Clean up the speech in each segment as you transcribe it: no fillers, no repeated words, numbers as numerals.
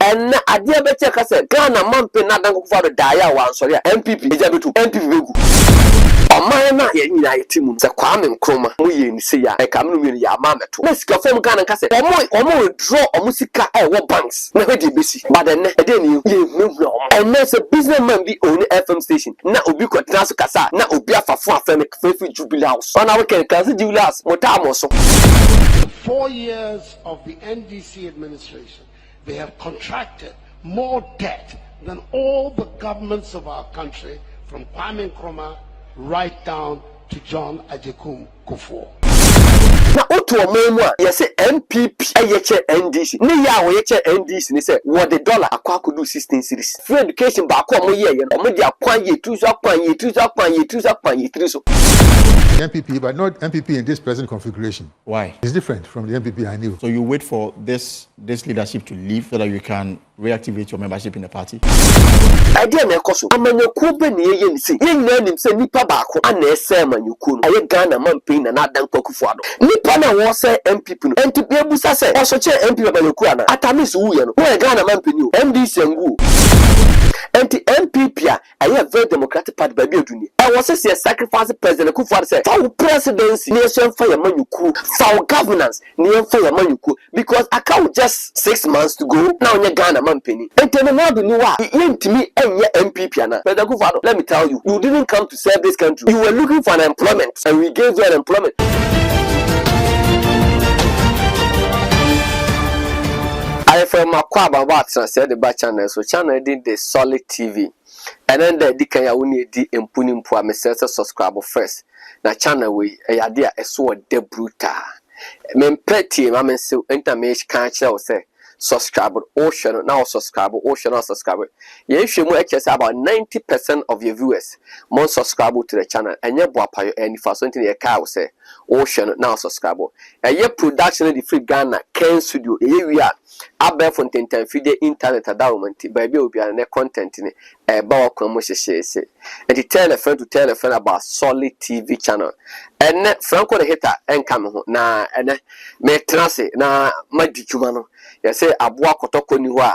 and adia beche ka se Ghana mampe na dan Akufo Addo daya wa ansori a MPP ejabetu MPP begu oman na ye nyina yetimu se Kwame Nkrumah mo ye ni se ya e ka menu ya ma meto na sika fom Ghana nka se omo withdraw omo sika e wo banks na hwe besi but then e dey ni ye mehu and there's a businessman be own FM station na obi kwatena so kasa na obi afafo afem fefi Jubilee House on our can Jubilee House motamo so 4 years of the NDC administration, they have contracted more debt than all the governments of our country, from Kwame Nkrumah right down to John Akufo. Na otu omemu yes MPP ayeche NDC ni ya wo yeche NDC ni say what the dollar akwakodu 16 series free education ba ko mo ye omo di akwan ye tu so The MPP, but not MPP in this present configuration. Why? It's different from the MPP I knew. So you wait for this leadership to leave so that you can reactivate your membership in the party? Idea na ekoso amanyaku be ne ye ni se ye nyina nim se nipa baako ana ese amanyaku no aye Ghana mampe na dan Akufo Addo nipa na wo se MPP no enti be busa se oso che MPP amanyaku ana atamis wu ye no wo Ghana mampe ni o MDC ngu enti MPP a very democratic party ba bi aduni I was say sacrifice President Akufo Addo say for presidency ni so for your manyuku for governance ni for your manyuku because I can't just 6 months to go now on Ghana mampeni enti na do ni wa yentimi enye MPP ana President Akufo Addo let me tell you you didn't come to serve this country you were looking for an employment and we gave you an employment. I from Makwaba Watson said the back channel so channel did the Solid TV and then the dikanya woni di empuni mpo a subscribe first na channel we ya dia eso de brutal mempeti ma mense intermage kan che say subscribe ocean now subscribe ocean now subscribe ye hwemu say about 90% of your viewers more subscribe to the channel enye boapayo any for something ye ka say ocean now subscribe ye production the free Ghana Ken studio ye we are abẹ fonten fide internet adawment baby obi an content ni ba wakon mo hyehyese and tell a friend to tell a friend about Solid TV channel and Franco the hater enka me ho na ene me trase na maditwuma no ye say aboa kotoko ni ho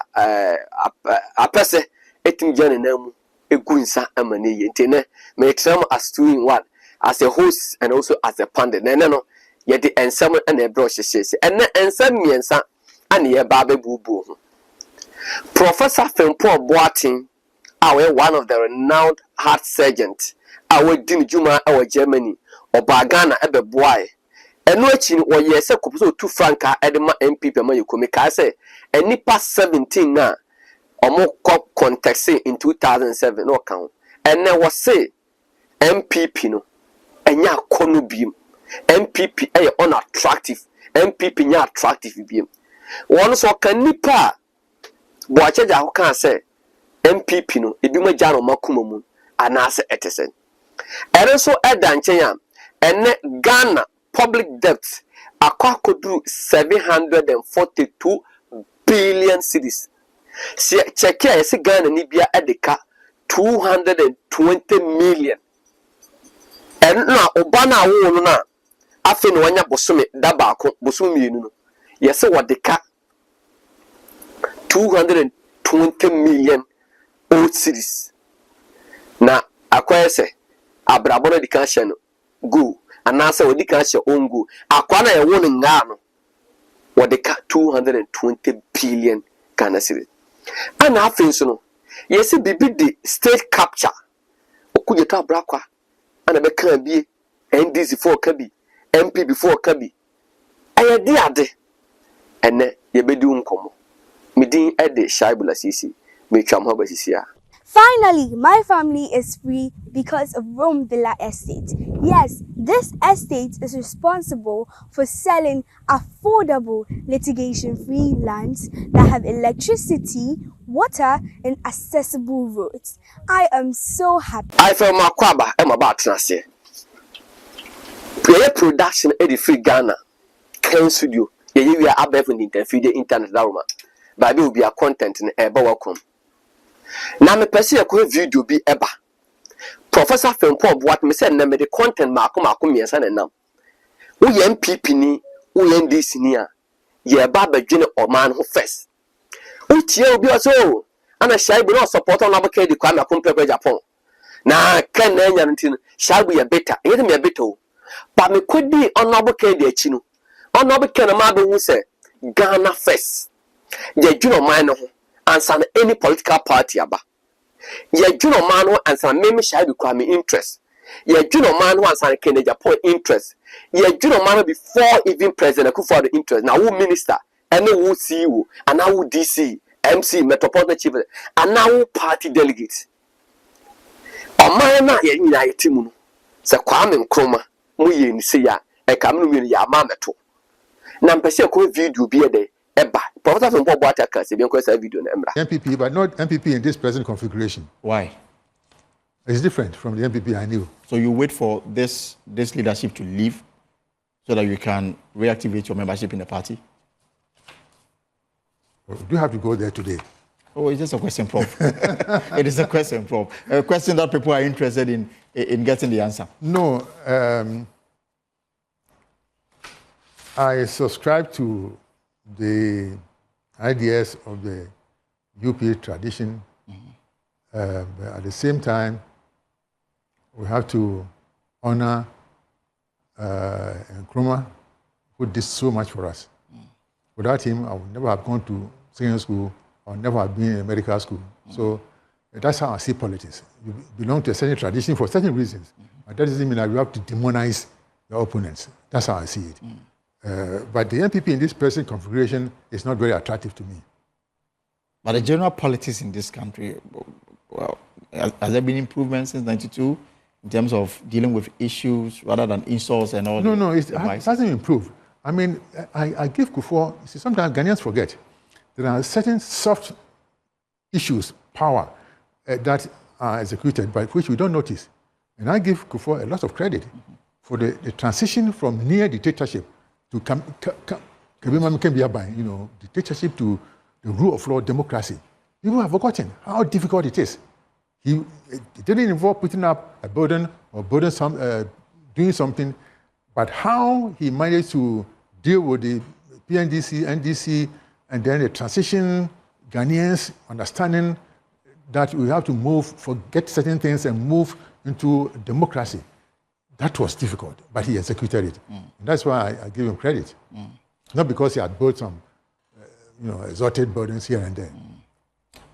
apese etim jane na mu egunsa amane ye ntene me tram as two in one as a host and also as a pundit na no ye the ensem and e bro hyehyese and ensem miensa and ye babe bubu. Professor Fempo Boating, one of the renowned heart surgeons, our din Juma, our Germany, or Bagana ebe boy. And no chin or yes, a couple 2 franca edema MPP Mayukumika say, and nipa 17 na or more cop context in 2007 no count. And there was say MPP no, and ya kono beam. MPP unattractive, MPP nya attractive beam. One so can nipa boache ja ho kan say MPP no ebi ma ja no makuma mu anase etesen ere so eda nchen ya ene Ghana public debt akwakoduru 742 billion cedis se check ya se Ghana ni bia edeka 220 million en na oba na wo no na afi no wanya bosome da baako bosome mienu no yes, what the cat 220 million old cities. Now, acquire say, Abrabona the cancer go, and answer what the cancer own go. Aquana a warning gano, what the cat 220 billion Ghana city. And I think so. Yes, it be the state capture. Okuyeta Brakwa, and a becan be NDC before Kabi, MP before Kabi. I did. And ye bedu nkomo midin ede shaibula sisi metwam ho basisia. Finally, my family is free because of Rome Villa Estate. Yes, this estate is responsible for selling affordable litigation-free lands that have electricity, water, and accessible roads. I am so happy. I feel Makwaba am about trase. Play production edi free Ghana Ken studio. We are above in the internet daruma. Baby will be a content in eba welcome. Na me pese ya ko video bi eba. Professor Fempo what me say na me the content makoma miensa na nam. Wo ye MPP ni, wo ye NDC ni a ye ba badwene oman ho first. utie obi oso ana Shaibu no support on abaka di Kwame Akufo Japan na ken na nya ntin Shaibu ya beta yede me beta o ba me kodi on abaka di achi no on abaka na ma be hu se Ghana first ye dwuno man no ho ansa na any political party aba ye dwuno man no ansa me Shaibu Kwame interest ye dwuno man no ansa na Ken Japan interest ye dwuno man before even President Akufo Addo interest na wo minister ene wo CEO ana wo DC MC Metropolitan Chief and now party delegates. O man na ye nyina ye timu no. Se Kwame Nkrumah mu ye ni se ya e kam no mi ya ma meto. Na mpese ko video bi e de eba. Professor from Bobo Ataka se bi ko sa video na emra. MPP, but not MPP in this present configuration. Why? It's different from the MPP I knew. So you wait for this leadership to leave so that you can reactivate your membership in the party? Do you have to go there today? Oh, it's just a question, Prof. It is a question, Prof. A question that people are interested in getting the answer. No. I subscribe to the ideas of the UP tradition. But at the same time, we have to honor Nkrumah, who did so much for us. Without him, I would never have gone to senior school. I would never have been in medical school. So that's how I see politics. You belong to a certain tradition for certain reasons. But that doesn't mean that you have to demonize your opponents. That's how I see it. But the NPP in this present configuration is not very attractive to me. But the general politics in this country, well, has there been improvements since '92 in terms of dealing with issues rather than insults and all? No, it hasn't improved. I mean, I give Kufo, see, sometimes Ghanaians forget. There are certain soft issues, power, that are executed, but which we don't notice. And I give Kufo a lot of credit for the transition from near dictatorship to dictatorship to the rule of law, democracy. People have forgotten how difficult it is. It didn't involve putting up a burden or doing something, but how he managed to deal with the P&DC, NDC, and then the transition, Ghanaians understanding that we have to forget certain things and move into democracy. That was difficult, but he executed it. And that's why I give him credit. Not because he had built some, exalted burdens here and there.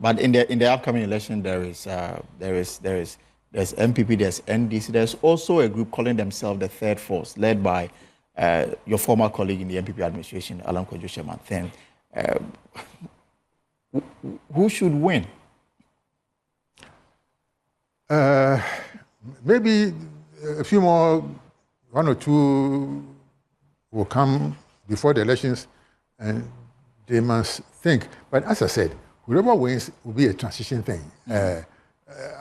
But in the upcoming election, there's MPP, there's NDC, there's also a group calling themselves the Third Force, led by your former colleague in the MPP administration, Alan Kwadwo Then, who should win? Maybe a few more, one or two will come before the elections, and they must think. But as I said, whoever wins will be a transition thing.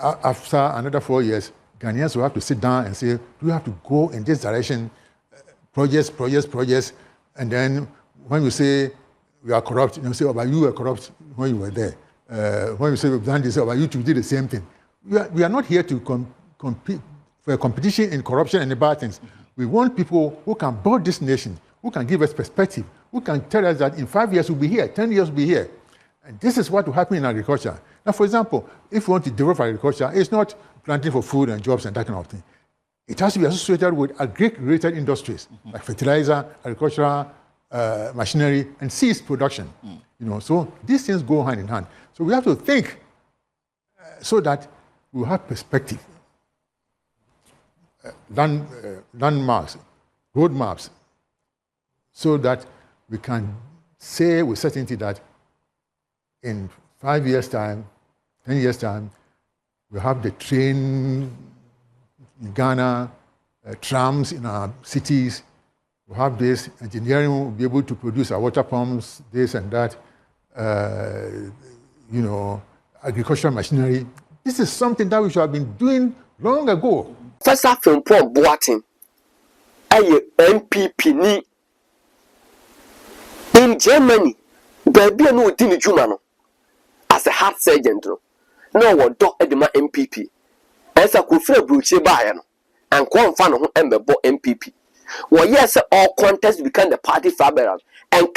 After another 4 years, Ghanaians will have to sit down and say, do we have to go in this direction? Projects, and then when you say we are corrupt, you say, oh, but you were corrupt when you were there. When you say we've done this, oh, but you two did the same thing. We are not here to compete for a competition in corruption and the bad things. We want people who can build this nation, who can give us perspective, who can tell us that in 5 years we'll be here, 10 years we'll be here. And this is what will happen in agriculture. Now, for example, if we want to develop agriculture, it's not planting for food and jobs and that kind of thing. It has to be associated with agri-related industries, like fertilizer, agricultural machinery, and seeds production. So these things go hand in hand. So we have to think so that we have perspective, landmarks, roadmaps, so that we can say with certainty that in 5 years' time, 10 years' time, we have the train in Ghana, trams in our cities. We have this. Engineering will be able to produce our water pumps, this and that. Agricultural machinery. This is something that we should have been doing long ago. First off, from Paul Boating, a MPP ni in Germany, baby no dini jumano as a heart surgeon. No one dog edema MPP. As a kufre bruche bayano and come fan who MPP. Well, yes, all contests become the party fabric and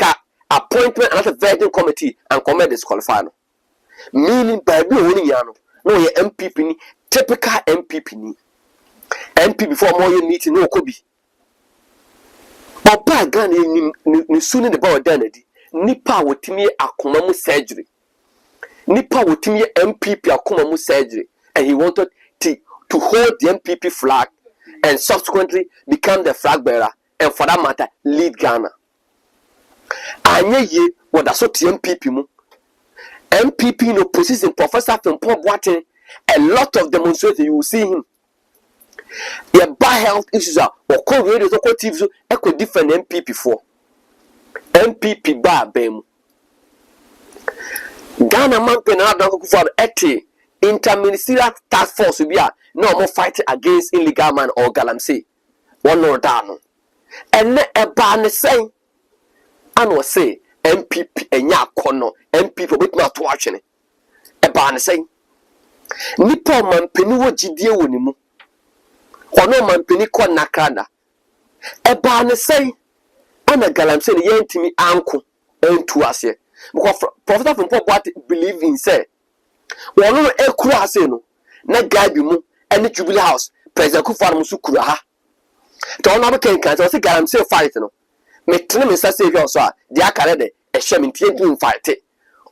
appointment another vetting committee and come disqualify no. Meaning by be only yano. No ye MPP ni typical MPP ni. MP before more you meeting no kobi. Opa Ghana ni suni the power danadi. Nipa wotimi akoma mu surgery. Nipa wotimi MPP akoma mu surgery, and he wanted to hold the MPP flag and subsequently become the flag bearer and for that matter lead Ghana. Anye ye what that's what MPP mu. MPP in opposition, Professor Fempon Boateng, a lot of demonstrators you will see him. Your bad health issues are or call radio or call TV equal different MPP for. MPP bar bem. Ghana man penal for eti interministerial task force will be no more fighting against illegal man or galamsey. One no down. And a ban say and was say MPP enya kono MPP bit not watching it. A ban say Nipo man peni wo jidie woni mu. Ono man peni kwa nakada. E ban say ana galamsey ne yentimi anko entu ase. Because Professor from what believe in say wono ekura ase no na guy bi mu ene Jubilee House Prez Akufo Addo'S kura ha. To ono abekan kan say galamsey fight no. Me tene me say here so a dia kare de ehwe me tie din fight.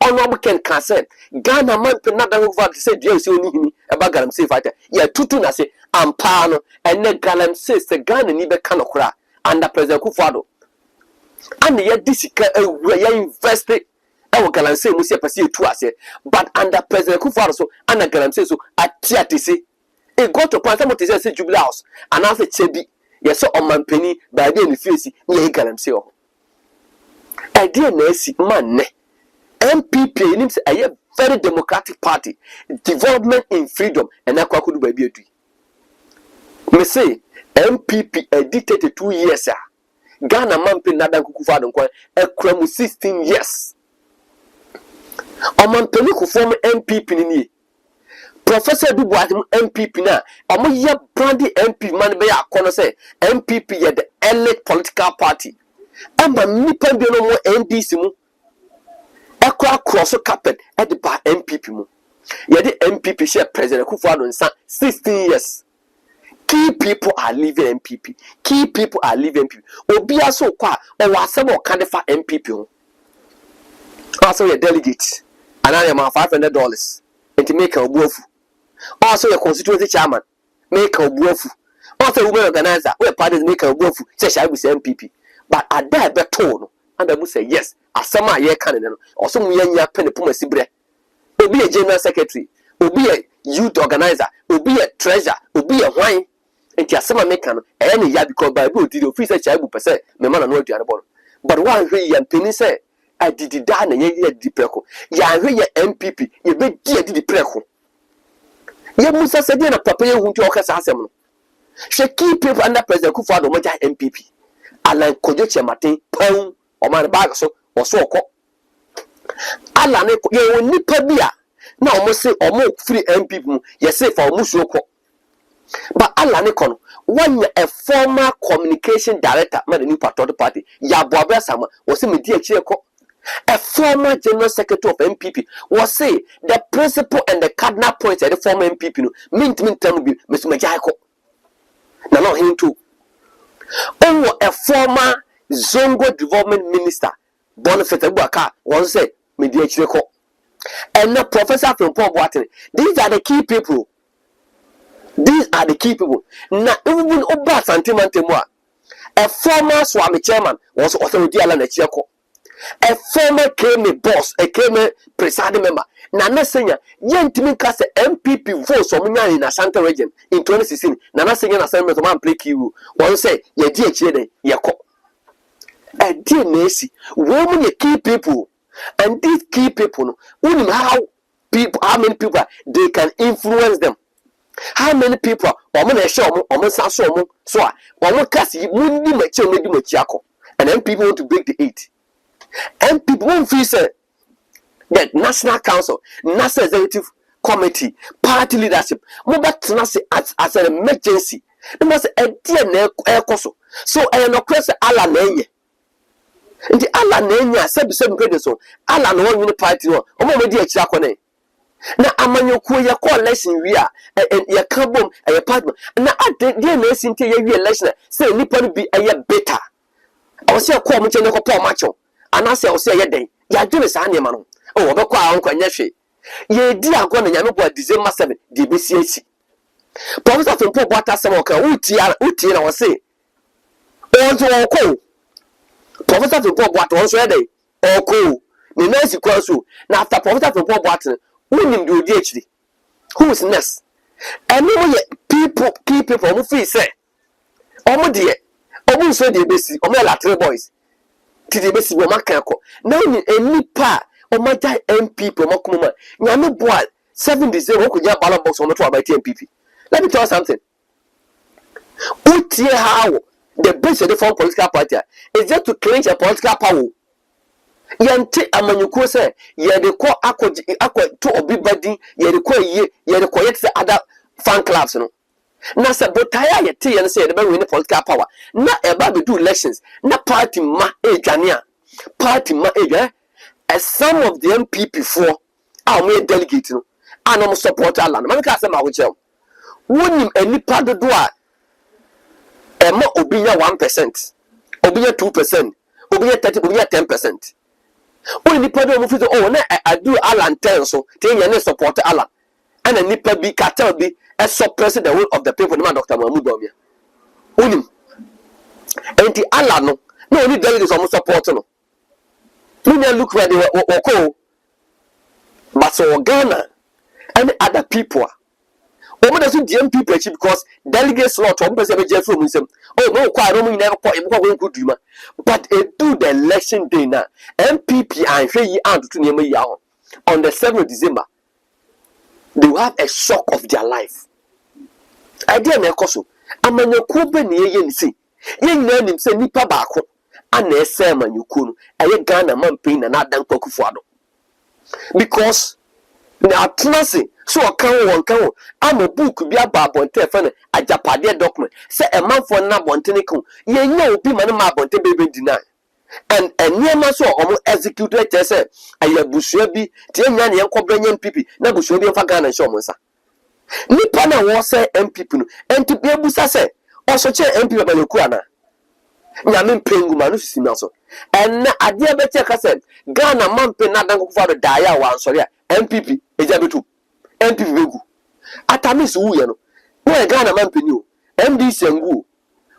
Ono abekan kan say Ghana man pe na dan over say dia say oni hini e ba galamsey fight. Ya tutu na say ampa no ene galamsey say Ghana ni be kan okura under Prez Akufo Addo'S. And ye disika ya invest ewo galamsey mu se pese etu ase but under President Akufo Addo'S so ana galamsey so atiatisi e go to point am say Jubilee House and as a chebi yes so omanpani ba dey ni face ye galamsey o e dey na esi man ne MPP nim say a very democratic party, development in freedom and akwakudu ba bi edu me say MPP edited 2 years Ghana mampe nadan Akufo Addo'S nkwan ekura mu 16 years. Omampeni ku form MPP ni Professor Dubois MPP na omo ye brandy MP man be akono say MPP ye the elite political party. Amba nipa bi no mo NDC mu ekura cross carpet at the bar MPP mu. Ye the MPP share President Akufo Addo'S 16 years. Key people are leaving MPP. Key people are leaving MPP. Obia so kwa o wasem o kan fa MPP ho. Also your delegate. And I am $500. And to make a wofu. Also your constituency chairman. Make a wofu. Also women organizer. Where parties make a wofu. Say I will say MPP. But I dare be told. And I will say yes. As some year canon. Or some year penny puma sibre. Will be a general secretary. Will be a youth organizer. Will be a treasurer. Will be a wine. And your summer make any year because by good did officer child per se. Me man know the other. But one way and penny say. I did that and ye di preko. Ya ye MPP, ye be di preko. Ye musa said na papa ye hunti okasa asem no. She keep people under President Akufo Addo'S moja MPP. Alan Kojo Chematin pon o man bag so o so okọ. Alan ye nipa bia na o mo say o mo free MPP mu ye say for o mo so okọ. But Alan kono one a former communication director man the new party ya boabra sama o say me di akire ekọ. A former general secretary of MPP was say the principle and the cardinal points at the former MPP no mean term be Mr. Majaiko. Now not him too. Oh, a former Zongo development minister Boniface Abuaka was say media chireko. And the professor from Paul Boateng. These are the key people. These are the key people. Now even Oba Santimantemwa, a former Swami chairman was also with Diala Chireko. A former KM boss, a KM presiding member. Nana Senya, Yentimi cast MPP votes on Munya in Ashanti region in 2016. Nana Senya Assembly to man play Kiwu. One say, ye dear Chede, Yako. A dear Nancy, women ye key people. And these key people, how many people they can influence them. How many people, or show, or so, or Cassie, Mundi Macho, Medimachiako. And then people want to break the 8. And people won't feel say that National Council, National Executive Committee, party leadership, as an emergency. It must a dear air coso. So I am not question ala nenye. nti ala na enya sebi kwede so ala na won party no omo me di akira kone na amanyokuo ye call election wi a ye ka bom ye party na ade de na esinte ye wi election say nipa no bi ye better o se ko mo chene ko pa macho anase o se ye den ya dwene sa ne ma no o obekọ a nkwanya hwe ye di agọ na nyame bo December 7 de besi esi Professor Tempo Bota se mo kan uti na wo se onto okọ Professor Tempo Bota won so ye den okọ ni na esi kwa so na after Professor Tempo Bota unim de odi akiri who is next eno ye people mo fi say omo de omo so de besi omo la three boys ti de besi bo maka ko na ni enipa omo ja MPP omo kuma nyame bo 7 December ko ja ballot box omo to about MPP. Let me tell you something. Utie how the base of the form political party is just to clinch a political power. Yante amanyuko say ye de ko akọ to obibadi ye de ko ye de ko yet other fan clubs no. Na se botaya ye te ye say the win political power. Na eba be do elections. Na party ma edwane party ma edwane. As some of the MPP for our main delegate no and I'm support Alan. Man ka say ma wo chem. Wonim enipa dodo a ema obinya 1%, obinya 2%, obinya 30, obinya 10%. When nipa do mo fi oh na I do Alan 10 so te nya ne support Alan. And a nipa bi cartel bi suppress the will of the people no Dr. Mahmoud Bawumia. Wonim. Enti Alan no only delegates on support no. When look where they were but so Ghana and other people omo doesn't DMP preach because delegates lot omo person be je from him oh no kwa no never kwa e go do but it do the election day na MPP and hwe yi and to name yi on the 7th of December they will have a shock of their life idea na ekoso amanyaku be na ye ni si ye nyina nim se nipa ba ko ana ese amanyaku no aye Ghana man pain na Npp Akufo Addo because na atnase so kan am book bi ababonte fe na ajapade document say a man for na bontene kan ye nya obi man ma bonte bebe deny and eniema so omo execute let say ayabusua bi tie nya ne enkobranya MPP na busua bi mfa Ghana nso omo nsa nipa na wo say MPP no enti bi ebusa say oso che MPP ba leku ana nyame mpengu ma no sisi na so en na ade be che ka say Ghana man pe na dan Akufo Addo daaya wa ansori a MPP ejabetu MPP begu atamis wu ye no no Ghana man pe ni o MDC ngu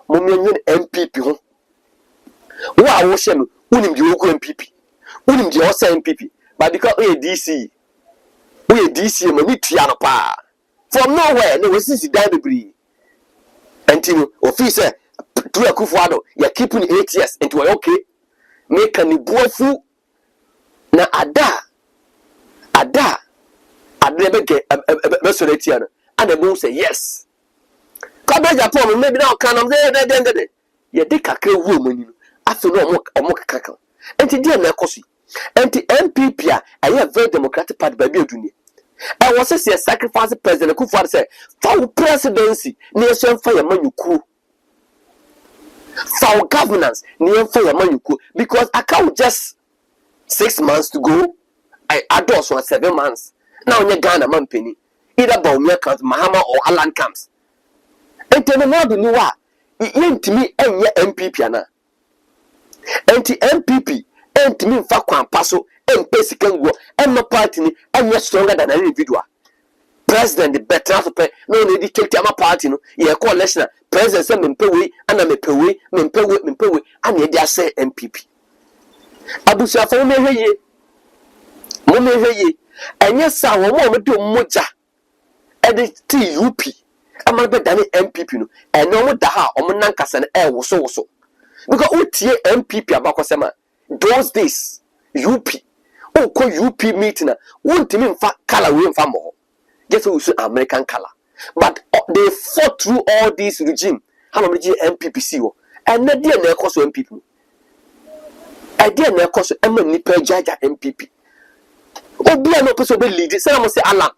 mo menyen MPP ho wa wo hye no unim di wo MPP unim di o say MPP but because we DC mo ni tua no pa from nowhere no we sisi dan bebri antino officer Prez Akufo Addo you keeping 8 years into okay make an ibuafu na ada be so letiana and the boom say yes come be Japan maybe now can am dey ye dey kakra wu omani no afi no omo kakaka enti dey na ekoso enti MPP a aye very democratic party ba bi adunie I was say sacrifice President Akufo Addo say for presidency na so mfa ya manyuku for governance na mfa ya manyuku because I can't just 6 months to go I Addo'S was 7 months now in Ghana man penny either Bawumia comes Mahama or Alan comes enti no do ni wa yentimi enye MPP ana enti MPP entimi mfa kwampa so empesi kanguo emma party ni enye stronger than an individual president the better for no need take ama party no ye call election president say mempewe ana mempewe ana ye dia say MPP abusia fa mo mehweye enye sa wo mo do moja e de TUP ama be dane MPP no eno mo da ha o mo nankasa na woso because utie MPP abakosema those days UP ko UP meeting na wontimi mfa color we mfa mo just we use American color but they fought through all this regime how many MPP wo and na dia na ekoso MPP idea na ekoso ema nipa jaja MPP obi a no person be lead say am say Alan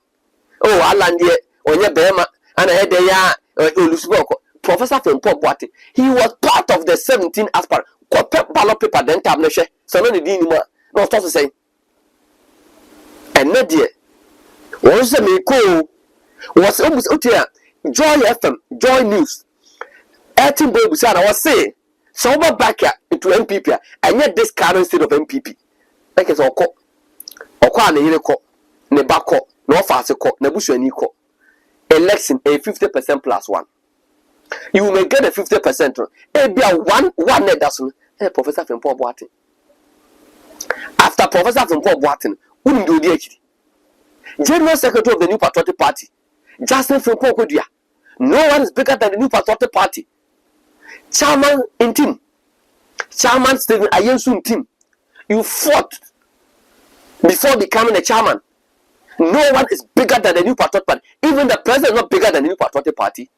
oh Alan de onye bema ana he de ya olusuboko Professor Fempon Boate, he was part of the 17 aspirant. Ballot paper then tab neshe. So no need anymore. No stop to say. And Nadia was a me was almost utia Joy FM, Joy News. 18 boy Busana was saying, so back here into MPP, and yet this current state of MPP. Like it's all call. Okwa na yire ko, ne ba ko, na ofase ko, na busuani ko. Election a 50% plus 1. You may get a 50%. Be a one net that's Professor Fempon Boate. After Professor Fempon Boate, who do the General Secretary of the New Patriotic Party, Justin Fempon Kodia. No one is bigger than the New Patriotic Party. Chairman in team. Chairman Stephen Ayensun team. You fought before becoming a chairman. No one is bigger than the New Patriotic Party. Even the president is not bigger than the New Patriotic Party.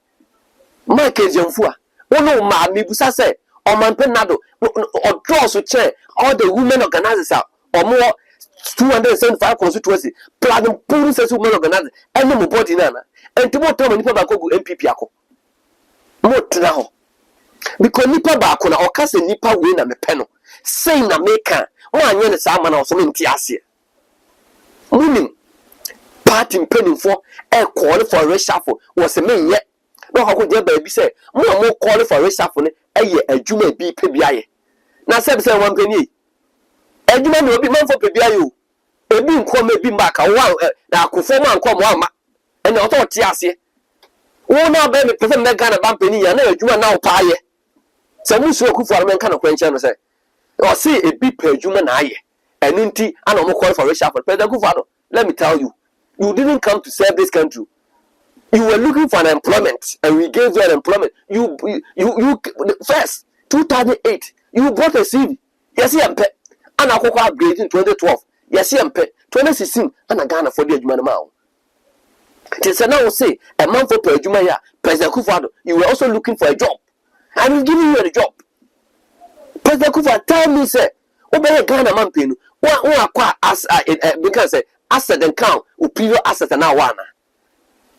Mike Jemfua. Oh no, ma mi busa say. Or man penado. Or draw so chair. All the women organizers are. Or more 275 constituency. Plus the police women organizers. And no body nana. And to what time nipa ba go MPP ako. Mo tena ho. Because nipa ba ako na okase nipa we na mepeno. Say na meka. O anye ne sa ma na so nti ase. Munim party penning for a call for a reshuffle was a man yet. No, how could there be say more call for a reshuffle a juma be PBI. Now, 7 penny. A juma will be man for PBI. A being come maybe back a while. Now, Kufoman come one and I thought, yes, oh, now, baby, President Megana Bampini and a juma now pie. So, Musso for a man kind of question say, or see a big per human eye. And Ninti, and I'm call for a reshuffle. President Akufo, let me tell you. You didn't come to serve this country. You were looking for an employment, and we gave you an employment. You first 2008. You bought a CV. Yes, I'm pet. And I could upgrade in 2012. Yes, I'm pet. 2016. And I Ghana for the Jumana Mao. Just now say a month for Jumaya, Prez Akufo Addo'S. You were also looking for a job. And we're giving you a job. Prez Akufo Addo'S, tell me, say, obey Ghana man pin. One as because asset and count previous asset and now one.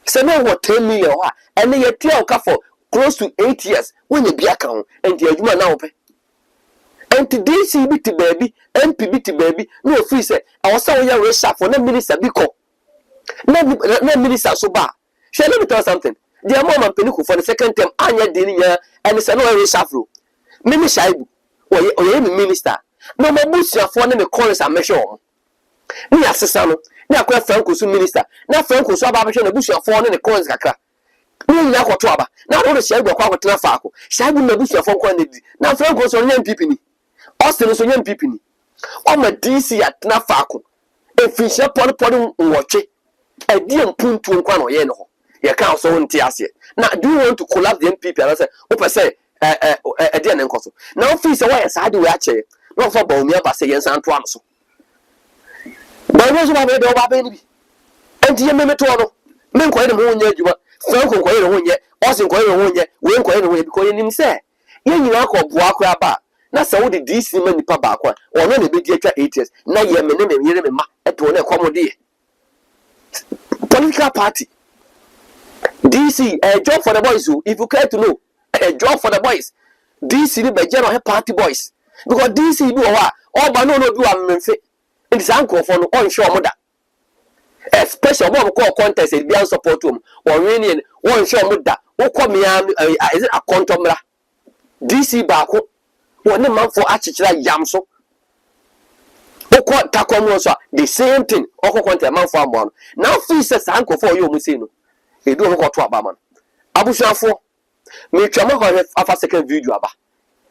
So now what 10 million and then you tell for close to 8 years when you be account and the human now pay. And today see baby, MPBT baby, no free say I was so young race for no minister biko. No minister so bad. Shall let me tell you something. The mom and Penuku for the second term anya dinner and it's no race afro. Mimi Shaibu or you minister. No more boost your phone in the corners and measure. Ni asesano ni akwa Franco su minister na Franco su aba na busu afọ ne coins kakra ni nyina kwoto aba na ro se agbo kwa kwotena faako shaibu na busu afọ kwa na di na Franco so nya MPP ni Austin so nya MPP ni o ma DC atena faako efisha pon nwoche edi mpuntu nkwa no ye ne ho ye kan so wonti ase na do you want to collapse the MPP and say o pese edi ne nkoso na office why saade we ache no for ba omi aba se ye nsan to am so. But what's about the baby? And you may to no. Men quite a moon yet, you are Franco quite a moon yet, Austin quite a moon yet, when quite a way because him say. You are called Buakwaba. Not so the DC many pabaqua, or not a big 8 years. Now you may name at one accommodate. Political party. DC, a job for the boys who, if you care to know, a job for the boys. DC by general party boys. Because DC do all but no do a fit. It's uncle for no onshore mother. Especially what we call contest is beyond support to him. Or union onshore mother. What come me is it a contomra? DC Bako. One man for Achichla Yamso. Oko Takomosa. The same thing. Oko Conte man for one. Now fees says uncle for you Musino. He do go to a baman. Abu Shafo. Me Chama have a second video about.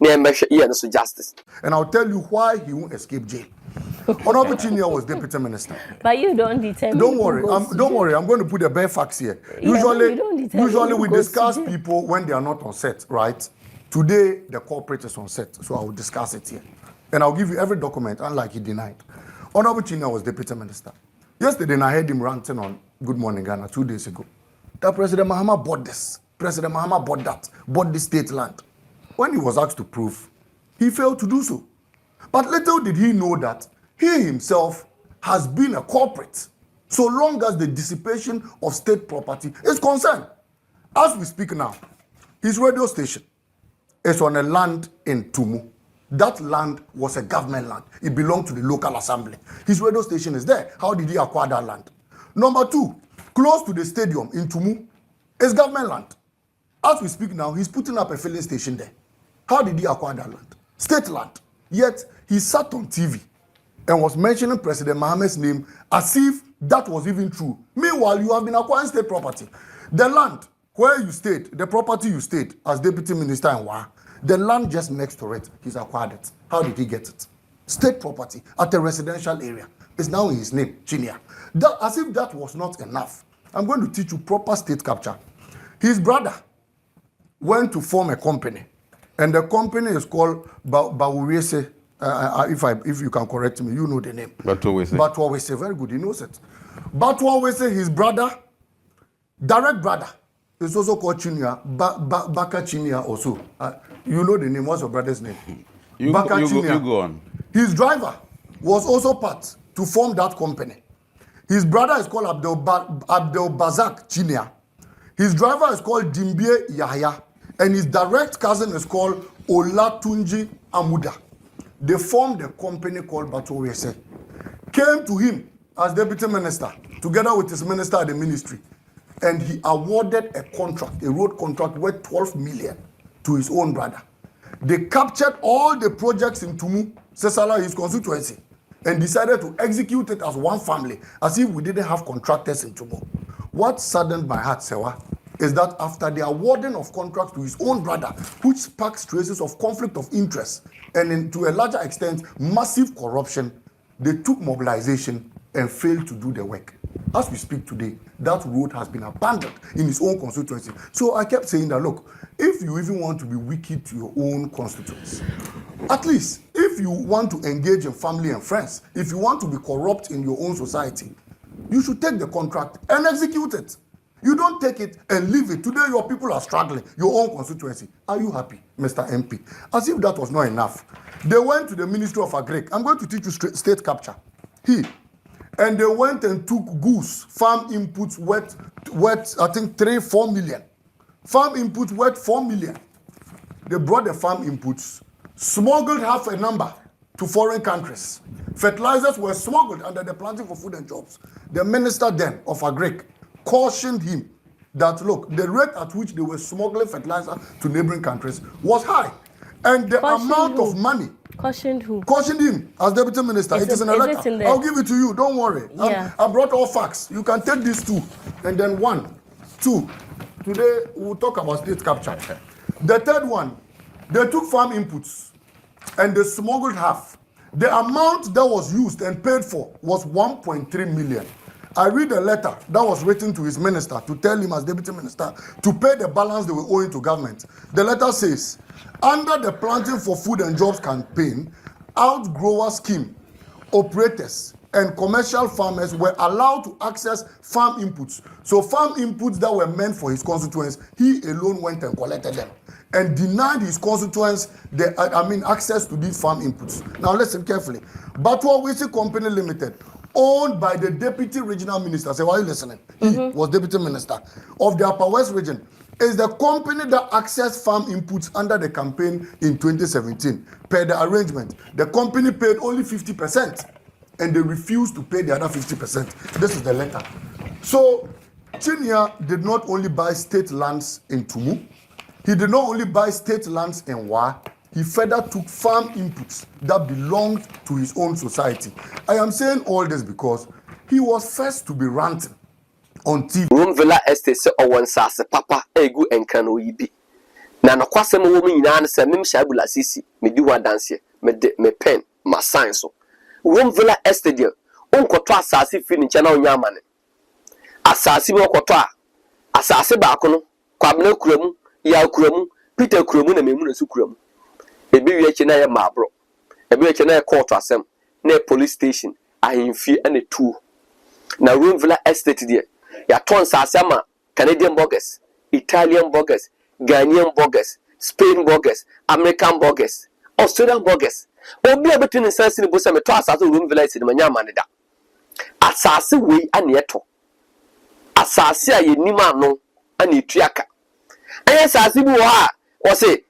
Near measure justice. And I'll tell you why he won't escape jail. Honorable Chinyere was deputy minister. But you don't determine. Don't worry. Don't worry. I'm going to put the bare facts here. Usually we discuss people when they are not on set, right? Today the corporate is on set, so I will discuss it here, and I'll give you every document. Unlike he denied. Honorable Chinyere was deputy minister. Yesterday, I heard him ranting on Good Morning Ghana 2 days ago. That President Mahama bought this. President Mahama bought that. Bought the state land. When he was asked to prove, he failed to do so. But little did he know that he himself has been a culprit so long as the dissipation of state property is concerned. As we speak now, His radio station is on a land in Tumu. That land was a government land. It belonged to the local assembly. His radio station is there. How did he acquire that land? Number 2, close to the stadium in Tumu is government land. As we speak now, he's putting up a filling station there. How did he acquire that land? State land. Yet, he sat on TV and was mentioning President Mohammed's name as if that was even true. Meanwhile, you have been acquiring state property. The land where you stayed, the property you stayed as deputy minister in Wa, the land just next to it, he's acquired it. How did he get it? State property at a residential area. It's now in his name, Chinia. As if that was not enough, I'm going to teach you proper state capture. His brother went to form a company, and the company is called Bawuriese. If you can correct me, you know the name. Batuawese, very good, he knows it. Batuawese, his brother, direct brother, is also called Chinia, Baka Chinia also. You know the name, what's your brother's name? You go on. His driver was also part to form that company. His brother is called Abdel Bazak Chinia. His driver is called Dimbie Yahya. And his direct cousin is called Olatunji Amuda. They formed a company called Batuawese. Came to him as deputy minister, together with his minister at the ministry. And he awarded a contract, a road contract worth 12 million to his own brother. They captured all the projects in Tumu, Sesala, his constituency, and decided to execute it as one family, as if we didn't have contractors in Tumu. What saddened my heart, Sewa, is that after the awarding of contracts to his own brother, which sparks traces of conflict of interest, and to a larger extent, massive corruption, they took mobilization and failed to do the work. As we speak today, that road has been abandoned in his own constituency. So I kept saying that, look, if you even want to be wicked to your own constituents, at least if you want to engage in family and friends, if you want to be corrupt in your own society, you should take the contract and execute it. You don't take it and leave it. Today your people are struggling, your own constituency. Are you happy, Mr. MP? As if that was not enough. They went to the Ministry of Agric. I'm going to teach you state capture. And they went and took goose, farm inputs worth I think 4 million. Farm inputs worth 4 million. They brought the farm inputs, smuggled half a number to foreign countries. Fertilizers were smuggled under the Planting for Food and Jobs. The minister then of Agric cautioned him that, look, the rate at which they were smuggling fertilizer to neighboring countries was high. And the amount of money. Cautioned who? Cautioned him as deputy minister. It is in a letter. I'll give it to you. Don't worry. Yeah. I brought all facts. You can take these 2. And then 1, 2. Today, we'll talk about state capture. The third one, they took farm inputs and they smuggled half. The amount that was used and paid for was 1.3 million. I read a letter that was written to his minister to tell him as deputy minister to pay the balance they were owing to government. The letter says, under the Planting for Food and Jobs campaign, outgrower scheme, operators and commercial farmers were allowed to access farm inputs. So farm inputs that were meant for his constituents, he alone went and collected them and denied his constituents access to these farm inputs. Now listen carefully. Batuawese Company Limited, owned by the deputy regional minister. Say, why are you listening? He was deputy minister of the Upper West region. Is the company that accessed farm inputs under the campaign in 2017. Per the arrangement, the company paid only 50%, and they refused to pay the other 50%. This is the letter. So, Chinia did not only buy state lands in Tumu, he did not only buy state lands in Wa, he further took farm inputs that belonged to his own society. I am saying all this because he was first to be ranting on TV. Room Villa Estate se owan sase papa egu enkano yibi. Na no kwasem wo mu nyina ne se mem shabula sisi me di wa dance me pen ma sign so. Room Villa Estate de onkoto asase fi ni nche na onya amane. Asase bi okoto a asase ba ko no kwabna kuramu ya kuramu Peter kuramu na memu na su kuramu. Ebi wie eche na ye mabro. Ebi eche na ye court asem na police station ahemfie ane tu. Na Room Villa Estate de ya ton sasema Canadian burgers, Italian burgers, Ghanaian burgers, Spain burgers, American burgers, Australian burgers. Obi abetun sense ni bosa me to asase Room Villa Estate manya maneda. Asase we ane eto. Asase a yenima no ane tuaka. ɛyɛ asase bi wɔ ha ɔse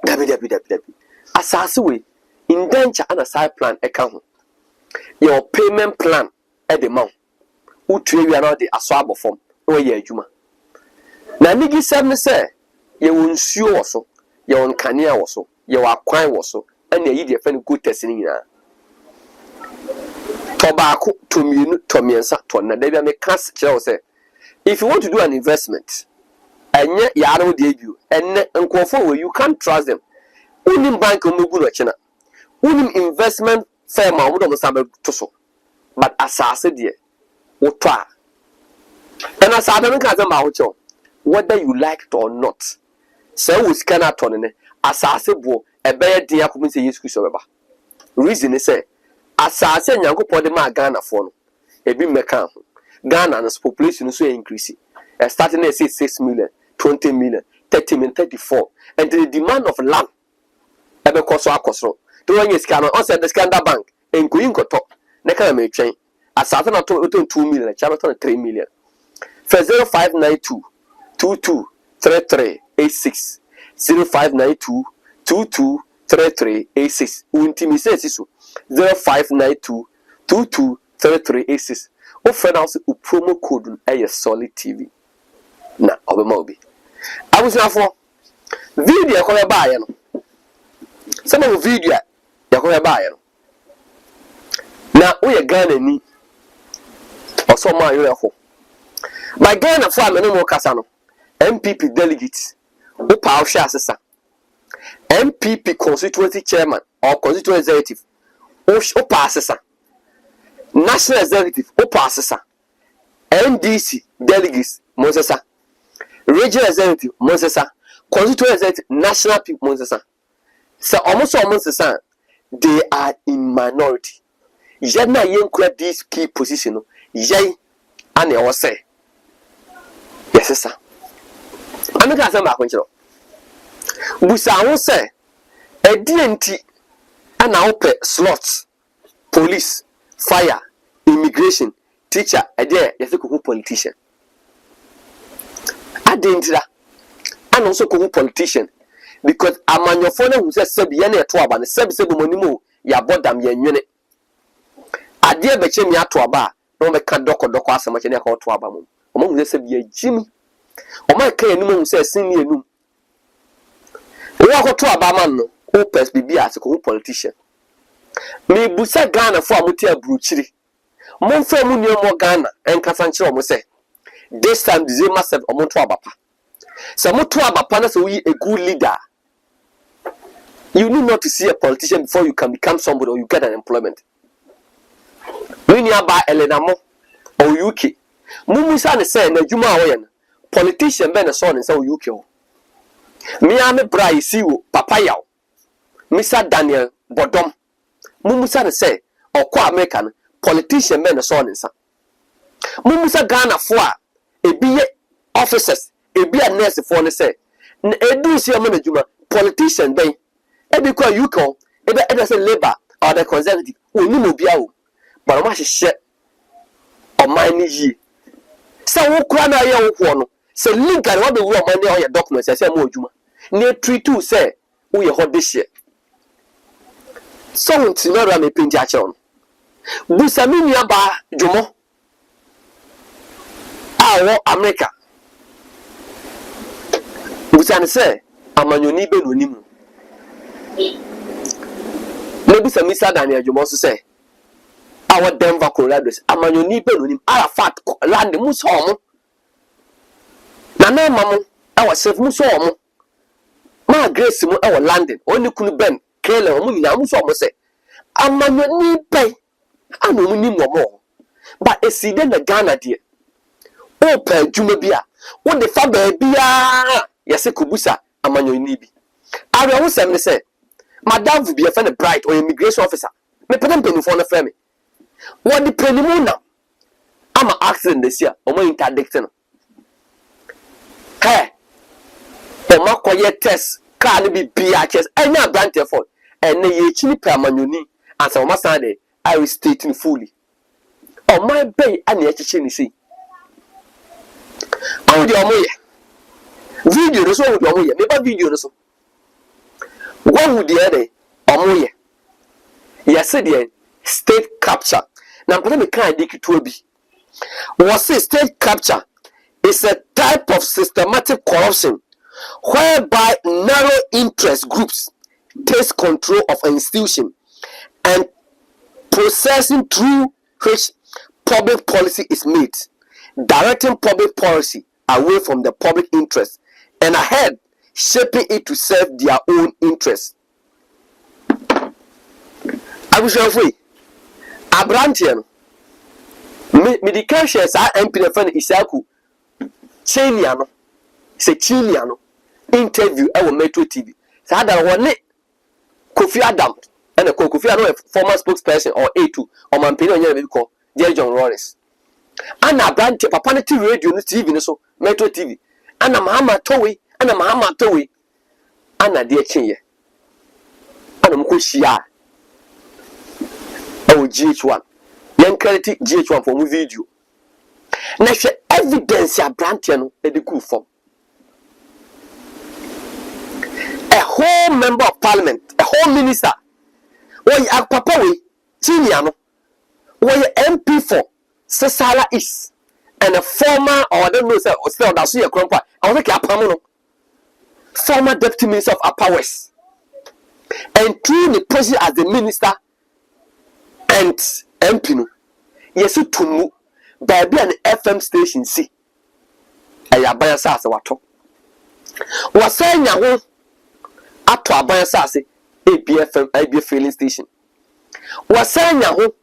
dabi asase we indenture ana side plan ɛka ho your payment plan at the mount utue wi ana de aso abofom na wɔyɛ adwuma na nigi sɛm ne sɛ yɛwɔ nsuo wɔ so yɛwɔ nkanea wɔ so yɛwɔ akwan wɔ so ɛna yi de fɛ no go test ne nyinaa tɔbaako tomienu tomiensa tɔna da bia me ka kyerɛ wo sɛ if you want to do an investment ɛnyɛ yaaro de ebi ɛnɛ nkɔfo wɔ you can't trust them unim bank o megu no kyena unim investment firm a wɔn sabe to so but asase de wotɔ a ɛna asase no ka sɛ ma wo kyɛw whether you like it or not sɛ wo sika na tɔ ne asase bo ɛbɛyɛ din akomi sɛ Yesu Kristo bɛba reason is say asase nyankopɔ de ma Ghana fo no ebi mmeka ho Ghana no population so increase starting at 6 million 20 million 30 million 34 and the demand of land ebe koso akosoro to when you scan on said the Scandal Bank enkoyi nkoto na kana me twen asase na to 2 million cha to 3 million for 0592 223386 0592 223386 untimi se siso 0592 223386 o friend house o promo code na solid TV na obema obi abusafo video e ko be baaye no some of video e ko be baaye no na o ye Ghana ni oso ma yo e ho by Ghana for amene mo kasa no MPP delegate o pa o hwe asesa MPP constituency chairman or constituency executive o pa asesa national executive o pa asesa NDC delegates Monsesa regional executive Monsesa constituency executive national people Monsesa so almost Monsesa they are in minority yena yenkura this key position no yey ane o say yes sir ameka say ma konchiro busa ho say edienti ana ope slots police fire immigration teacher ade yes ko politician adentira and also ko politician because amanyofo na hu say sabi ye na eto aba ne sabi monimo ya bodam ye nwene ade be che mi ato aba no be ka doko asema che na ka to aba mo o ma hu say sabi ye jimi o ma ka enum hu say sin ni enum wo ko to aba man no o pers bibia se ko politician me busa Ghana fo amuti abruchiri mon fa mu niemo Ghana enkasa nkyere o mo say this time the same massive omonto abapa so moto abapa na so we a good leader you need not to see a politician before you can become somebody or you get an employment when you aba Elenamo or UK mumusa ne say na djuma wo ye no politician be na so ne say UK ho me ame bra isi wo papa yaw Mr Daniel Bodom mumusa ne say okwa America no politician be na so ne nsa mumusa Ghana fo a ebiye officers ebiya nurse for ne say na edu si am na djuma politician ben ebi kwa UK ebe eda say labor or the conservative oni mo bia o but ma hye o man ni yi say wo kura na ye wo ko no say link and what be wo man ni o ye documents say mo djuma ne treat say wo ye ho de hye so unti na ra me pinji a kire no busami ni aba djumo awo America busane se amanyoni be no nimu ne busami sa Daniel Jomo so se awo Denver Colorado amanyoni be no nim Arafat land mu so mo na mamu awo chef mu so mo ma Grace mu awo London oni kunu Ben Kele mu nyina mu so mo se amanyoni be anu mu nim mo but eside na Ghana de o pa djuma bia wo de fa ba bia yese kubusa amanyoni bi awe wo sem ne se madam vu bia fa ne bright or immigration officer me pedem penifo na fa me wo de penimu na ama accident this year o mo interdict no he o ma koye test car ne bi bia chest enya brand for ene ye chini pa amanyoni ansa o ma san de I will state in fully o my bay ane echiche ni si awu de omo ye video no so wo do omoye me ba video no so one would the other omoye yes the state capture na mpona me kan dik to bi was say state capture is a type of systematic corruption whereby narrow interest groups takes control of an institution and processing through which public policy is made, directing public policy away from the public interest and ahead, shaping it to serve their own interests. I was afraid. Abrantian, medical shares are MP the friend Isaku Chiniano, say Chiniano interview our Metro TV. So I don't want it. Kofi Adam and a Kofi Adam, former spokesperson or A2 or Mampino call J. John Lawrence. Anna Brandt, Papanity Radio TV, so Metro TV. Anna Mahama Towie, Anna Mahama Towie, Anna dear Chin. Anna Mkushia. Oh, GH1. Young quality GH1 for video. Now, evidence ya Brantiano at the good form. A whole member of parliament, a whole minister, where you are Papa we, Chiniano, where you MP for Cesara is, and a former, or I don't know, sir, or still that's your grandpa, I was like a former deputy minister of Upper West, and through the president as the minister and MP, no, yes, to move, baby, an FM station, see, I have by a sasa wato. Was saying, ya ato aban sase ABFM IB filling station wasanya ho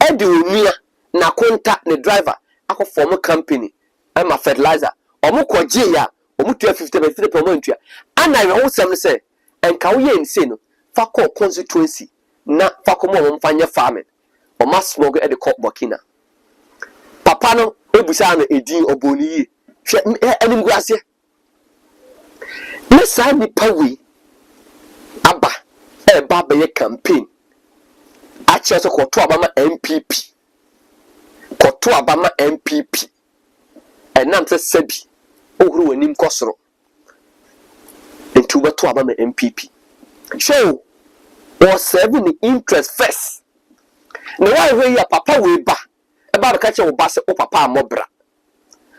e de onua na konta ne driver akọ form company ama fertilizer omo koje ya omo 250 per month ana we ho sem se enka wo ye nse no fa call constituency na fa ko mo mfanye farming o ma smoke e de call Burkina papa no ebusa na edin oboni yi hwe anim guase ne sa ni pawe Abba, Baba ye campaign. Actually, so Koto Abama MPP. Koto Abama MPP. And Nam says Sebi. Oh, who nim Kosro. Into Bato Abama MPP. So, was serving the interest first. Now, why we ya Papa we ba? About the catcher of Basse or Papa Mobra.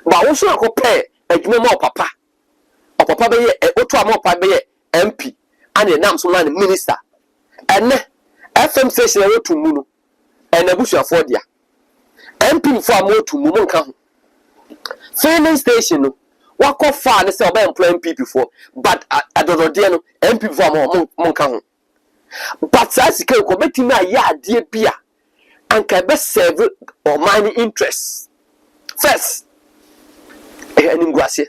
But also, I go pay a more Papa. Or Papa be a Otua more Papa MP. And a name so man minister and FM station away to Muno and a bush afford ya MP for more to Mumon come filling station what call far the sell by employing people for but I don't know MP for more monk but as you can commit me ya dear beer and can best serve or mining interests first and in Gracia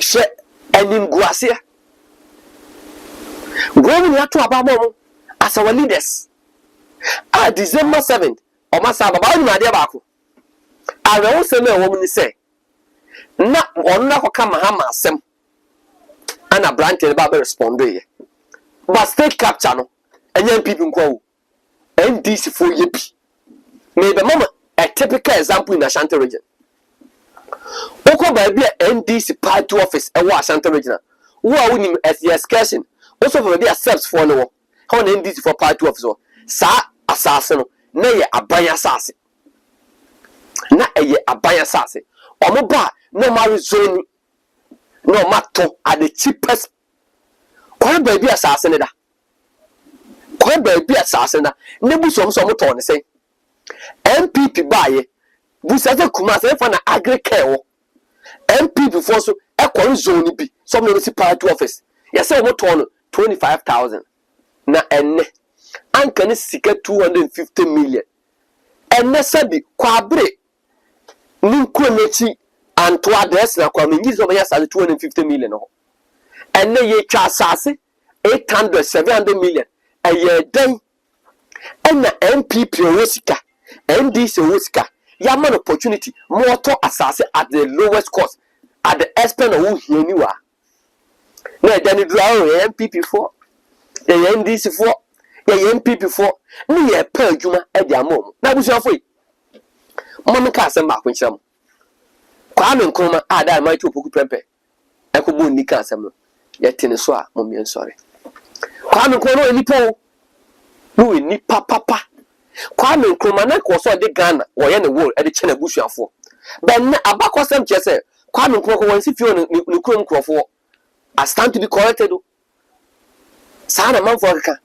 share and in Gracia. Growing up to Abamo as our leaders. December 7th, or Masaba, my dear Baku. I will also know a woman say, not on Nako Kamahama Sem. And a branch about respond. But state capture no, and young people go. NDC for Yippee. Maybe mama a typical example in the Ashanti region. Oko by be NDC party office and Ashanti region. Who are winning as the excursion? Also for the accepts for no how NDC for party officer. Sa assassin na ye aban assassin. Na ye aban assassin. Omo ba no marry zone no matter at the cheapest. Kwa baby assassin da. Kwa baby assassin da. Nebu so to ne say. MPP baye. Bu se kuma se fa na agricare wo. MPP for so e kwa zone bi. Some no see party office. Yes say what to 25,000 na enne anka ne sika 250 million enne sabi kwabre ninku nechi anto address na kwa menyi zo ya sale 250 million ho enne ye twa asase 800 700 million eye den enna MPP wosika NDC wosika ya man opportunity more to asase at the lowest cost at the expense of who hianiwa. Na dani draw MPP for the NDC for the MPP for ni ye pa adwuma e dia mom na busuafo yi mom ka asem ba kwenkyerem kwa me nkoma ada mai to poku pempe Ekobo nika asem yete ne so a momien sori Kwame Nkrumah no nipo no nipa papa Kwame Nkrumah na ko so de Ghana wo ye ne wo e de chena busuafo ben na abakosem che se Kwame Nkrumah ko wansi fio ne krom krofo I stand to be corrected sana manfo ka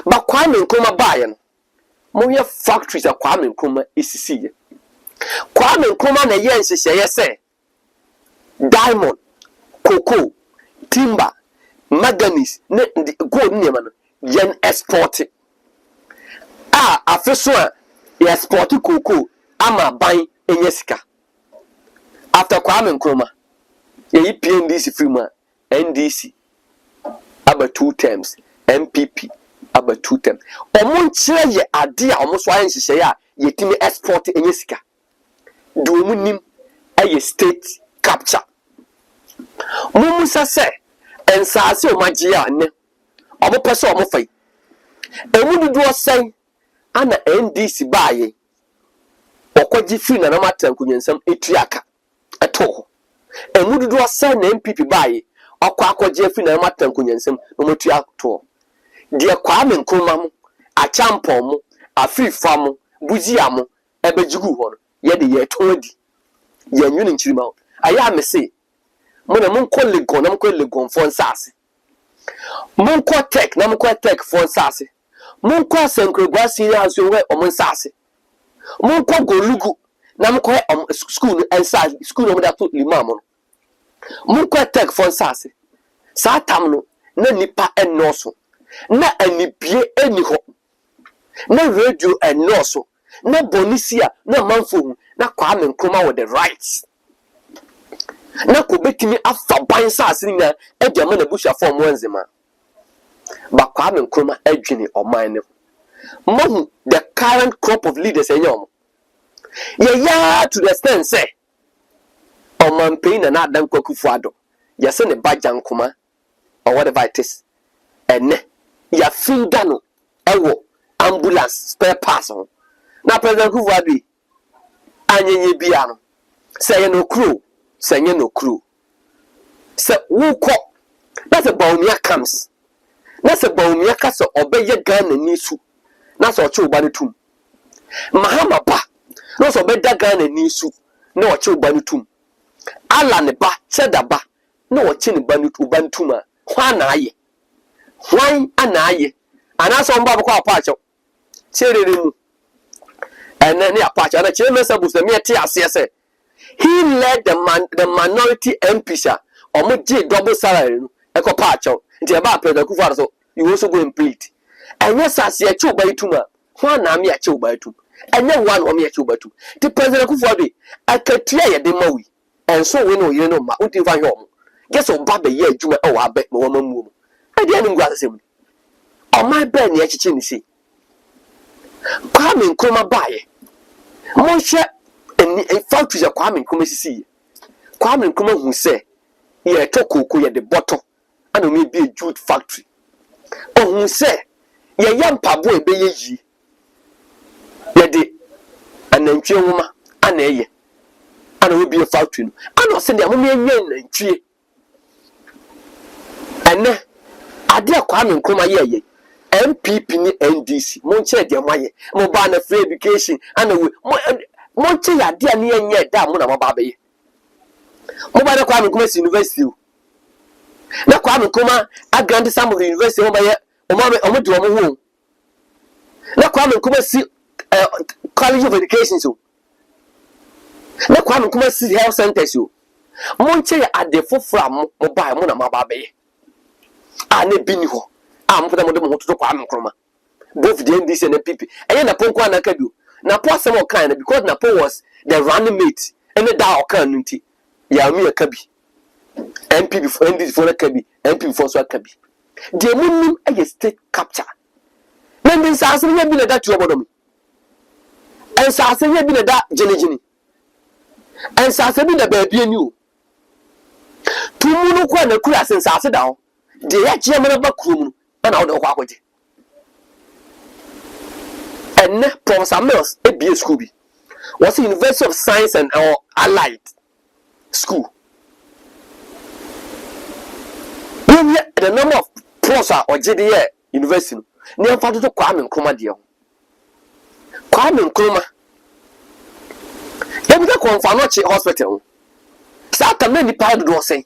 ba Kwame Nkrumah baaye no mo ye factories a Kwame Nkrumah isisi ye Kwame Nkrumah na ye nhyehyeye se diamond cocoa timber manganese ne gold ne ma no yen export afeso a export cocoa ama ban enye sika after Kwame Nkrumah ye Npp&Ndc free ma NDC about 2 terms MPP about 2 terms omon kire ye ade a omo so ayen hyehyeye a yetimi export enye sika do munim aye state capture Mumusa se ensase o magye a ne obo pese omo fai emududu osen ana NDC baaye okwaji fi na matan kunyensam etuaka eto emududu osen na MPP baaye akwaje fi na matan kunyensam no motua to de Kwame Nkrumah mu achampon mu afifa mu buzia mu ebejigu ho no ye de ye to adi ye nwuni nchirima aya me se mona monko legon na monko legon fon sase monko tech na monko tech fon sase monko asenkrogwa senior aso we omon sase monko golugu na monko school ensa school no da to limam no monko tech fon sase sa tam no na nipa enoso na anibie eni ho na radio enoso na bonisia na manfo na Kwame Nkrumah with the rights na ko betimi afa ban sase ni na edema na busha form wanzema ba Kwame Nkrumah adwini oman ne mo the current crop of leaders enyom ya to the extent say oman pay na Npp Akufo Addo'S ya se ne bajan kuma or whatever it is ene ya finga no ewo ambulance spare parts na President Akufo Addo'S anyenye bia no say no crew senye no crew se wuko that's a bawumia comes that's a bawumia ka se obeye Ghana nisu na so oche uba tum mahama ba no so obeda Ghana nisu na oche uba tum ala ne ba cheda ba na oche ne ba uba tum a hwa na aye hwan ana aye ana so mba bako apacho cherere mu ene ne apacho na chere mesa bu se me tie ase se he led the minority MPs omoje double salary no ekopacho nti eba Prez Akufo Addo'S so you also go and plead enye sase e chuba ituma ho na me e chuba itum enye one o me e chuba itum ti Prez Akufo Addo'S akatua ye de mawi enso we no yire no ma unti fa hwe guess o ba be ye adwuma e wa be wo mamuo ade anu ngwa asem o my be ne echichi ni si Kwame Nkrumah baaye mo hwe factories Kwame Nkrumah sisi Kwame Nkrumah hu se ye tokoko ye de bottle ana me be jute factory hu se ye yampabo ebe ye yi ye de anantwie nwoma ana eye ana we be factory no ana se de amome enye anantwie ene ade Kwame Nkrumah ye MPP ni NDC mo nche de maye mo ba na free education ana we mo nche ya de ani enye da mo na mo ba be mo ba na Kwame Nkrumah University na Kwame Nkrumah a grant some of the university mo ba ye o mo de o mo hu na Kwame Nkrumah si college of education so na Kwame Nkrumah si health center so mo nche ya ade fofora mo ba mo na mo ba be ana bi ni ho am put them to Kwame Nkrumah both the NDC and the PP and na ponko na ka bi na po asem o kan na because na po was the running mate and the da o kan nti ya mi ka bi MP before NDC for ka bi MP before so ka bi the munim a state capture na ndin sa asem ya bi na da tuo bodom en sa asem ya bi na da jenejeni en sa asem bi na ba bi ani o tumu no kwa na kura sen sa ase da ho de ya je mena ba kurum na wo de kwa akwaje enne Professor Mills ebie school bi was University of Science and Allied school the number of professors or JDA university near Fatu Kwame Nkrumah dear. Kwame Nkrumah. Then we go Confanochi Hospital. Sata many pa do say.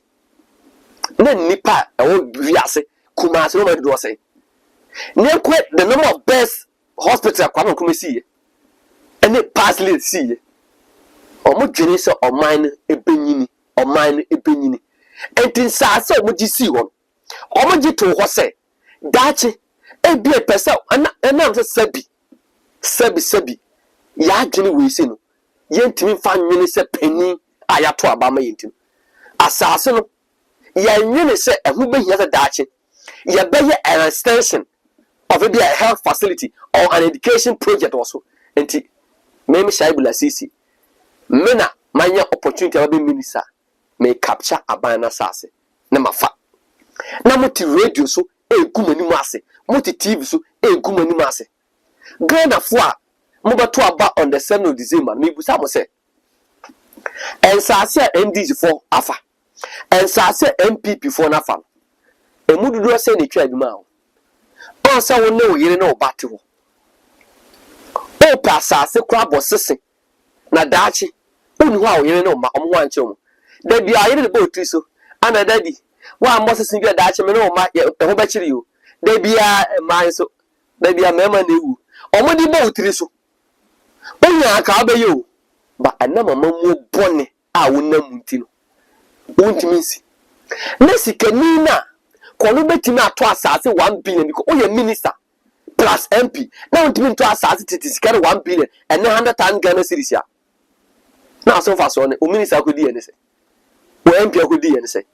Then nipa viase Kumasi no do say. Near quite the number of best hospital Kwame Nkrumah see. And it partly see. Omo dwene se oman ebenyini oman ebenyini enti saase omo gi si won omo gi to ho se dache ebi pese ana se sabi ya dwene we se no yentimi fa nwene se pani aya to abama yentim asase no ya nwene se ehu behia se dache ya beye an extension of a health facility or an education project also enti meme shaibula sisi mena manya opportunity ababe minister may capture abana sase na mafa na moti radio so egumani mu ase moti TV so egumani mu ase Ghana fo a mobeto aba on the 7th of December me busa mo se ensase NDC for afa ensase MPP for na afa emududu se ne twa aduma o on sa won na oyire na obate ho o pa sase kra bosese na dachi unu wa oyire no ma omwa nche mu da bia ayire de bo so ana dadi wa mosese bia dachi me no ma ho ba chiri yo da bia man so da bia mema na ewu omodi bo tri so onya aka ba yo ba anama mamu bone a wonam nti no wontimi nsi na sikani na kono betimi ato asase 1 billion because oye minister plus MP na wontimi to asase titi sikari 1 billion and 100,000 Ghana cedis ya na so fa so ne o minister ko di ene se o MP ko di ene se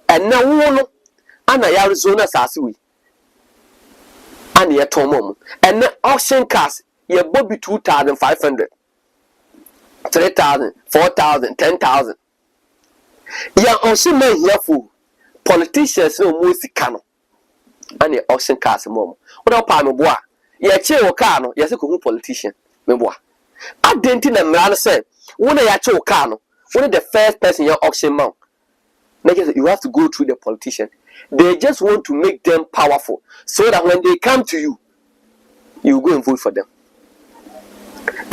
and na wo no ana ya Arizona asase wi ana ye tomo and na auction cars ye bobi 2,500 3,000 4,000 10,000 ya auction man here for politicians no mo sika no ana auction cars mo wo pa me boa ye che wo car no ye se ko hu politician me boa adenti na mra say when you actually can, when the first person your auction man, you have to go through the politician. They just want to make them powerful so that when they come to you, you go and vote for them.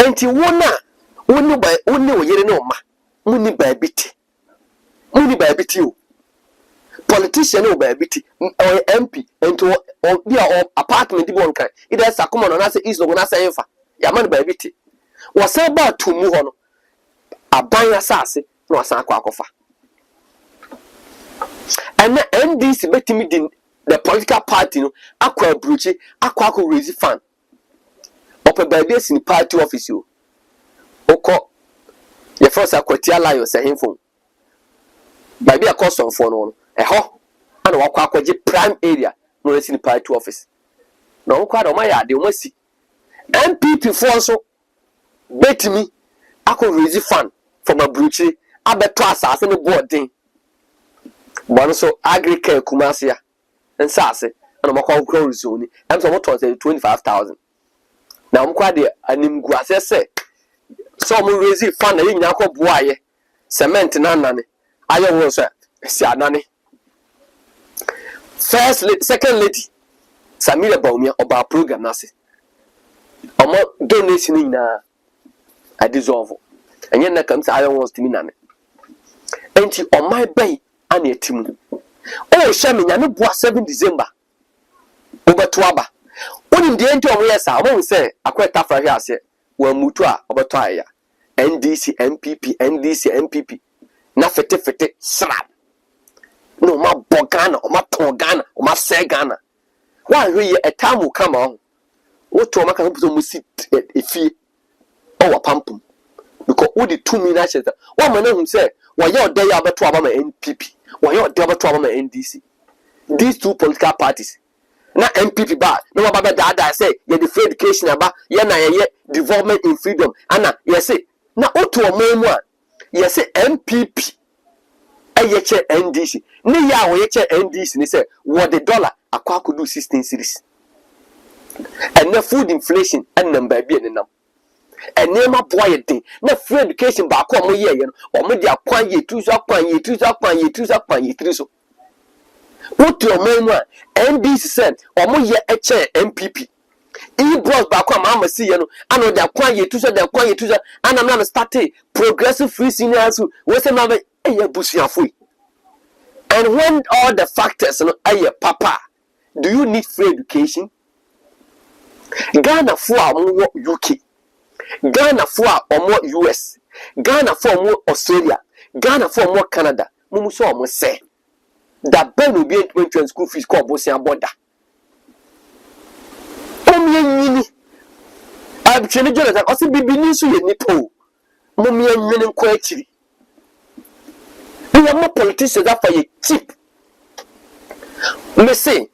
And you wanna only by only no ma, money by bit you. Politician no by bit or MP and to or apartment one kind. It has a common on us is no one as a yaman by bit. Was about to move on. Abanya sase no asan akofa and NDC betimi din the political party no akwa bruchi akwa raise fund ope baby in party office yo oko ye first akwati alayo se hemfo baby akoson for no eho ana wakwa akwaje prime area no raise in party office no kwa do ma ya de o si MPP for so betimi akwa raise fund from a bruchi abeto asase ne boarding bon so agricare kumasia ensase and makwa grow zone am so what 25,000 na mkwa de animgu asese so mo raise fund na nyina akọ boaye cement na nane ayo wo so si anane first lady, second lady Samira Baumia oba program nase omo donation nyina I dissolve and yet comes iron was to me nane. And she on my bay and a team. Oh, Shamin, I know 7 December. Over Twaba. What in the end of yes, I won't say, I quite tough here, say, well, Mutua, over Taya. NDC, MPP, NDC, MPP. Nothing fete, slap. No, my Bogana, or my Tongana, or my Segana. Why, a time will come on. What to make a sit a fee? Oh, a pumpum. Because all the 2 minutes, one man who said, why you're there about to Obama NPP, why you're there about to Obama NDC. These two political parties. Now MPP bar, no about that I say, you're the free education about ye development in freedom. Anna, yes, say, now to a main one. Yes, say MPP. NDC. Near NDC, and they say, what the dollar a quack could do 16 cities. And the food inflation and number being enough. And near my boy thing, no free education back on ye, or media quan ye, 2 up, 3 so. What your man NDC said, or more ye a chair MPP. He brought back on Mama see you know, I know they're quiet to say they're quiet to say, and I'm not starting progressive free seniors who was another a bush. And when all the factors, you know, papa, do you need free education? Ghana for more UK, Ghana for more US, Ghana for more Australia, Ghana for more Canada. Mumuso almost say that Ben will be in school fees called Bosia Border. I'm training Jonathan. Also, be beneath you, Nipo. Mummy and men quite. We are more politicians that for you cheap. Me say,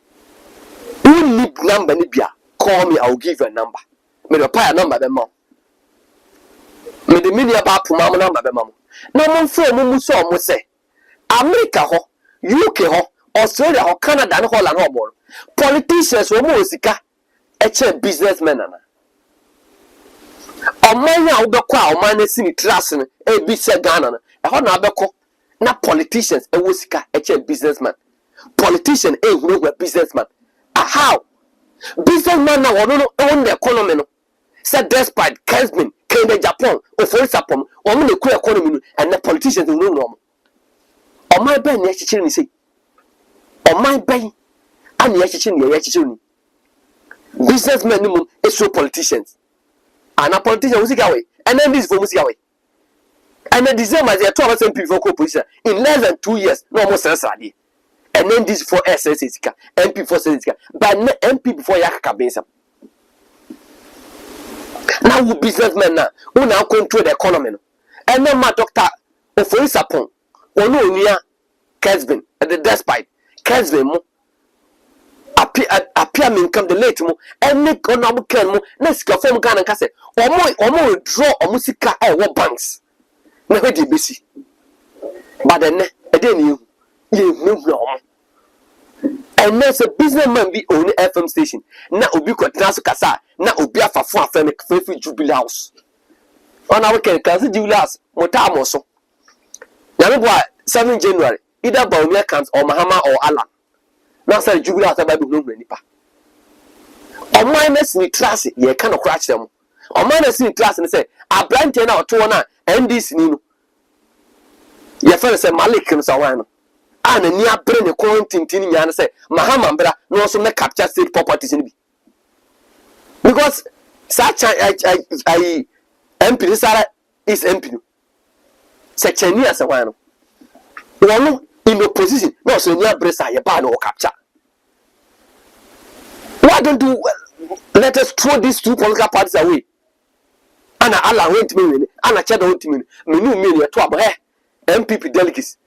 you need number, Nibia. Call me, I'll give you a number. Me the pay a number, the mom. Me the media about Pumama number, the mom. No one for Mumuso almost say America, UK, Australia, Canada, and Holland, or politicians were musica. A businessman. Omanya obekwa omane sini trust e bi se Ghana no e ho na abeko na politicians e wosika e businessman politician e hunu we businessman how businessman na wono no on the economy no say despite Kesmin Kenya Japan ofori sapom omo na ku economy no and the politicians no no omai ben na chichiri ni sei omai ben ani ya chichiri ni ya chichiri ni businessmen ni mo e so politicians. And a politician was away, and then this for Musiaway. And then December, they are 12 MP for co-position in less than 2 years, no more Sassadi. And then this for SSC, MP for SSC, but MP before Yaka Benson. Now, who businessmen now, who now control the economy. And then my doctor, Ofori Sapon, or no near Kesbin, at the despite Kesbin. Appear me come the late mo and make on our can mo let's go from Ghana and Casse or more draw or musica or banks. Never did busy. But then you know. And there's a businessman be on the FM station. Now Ubico Transcasa, now Ubia for 4 family jubilee house. On our can cancel jubilees, Motamoso. Now, 7 January, either Baumia comes or Mahama or Allah. Now, say jubilee after Bible no nipa. On minus ni trust ye cannot crash them. On minus ni trust and say, I brand 10 out 2 na NDC nino. Ye fellow say Malik and Sawano. And a near brain a quarantine and say, Mahama bra no also make capture state properties in B. Because such I MP Sara is MP. Such a near Sawano. One in opposition, no so near Bressa, your ban or capture. Why don't you let us throw these two political parties away? Anna Allah went to me, Anna Chad went to me, me, a 12 MPP delegates,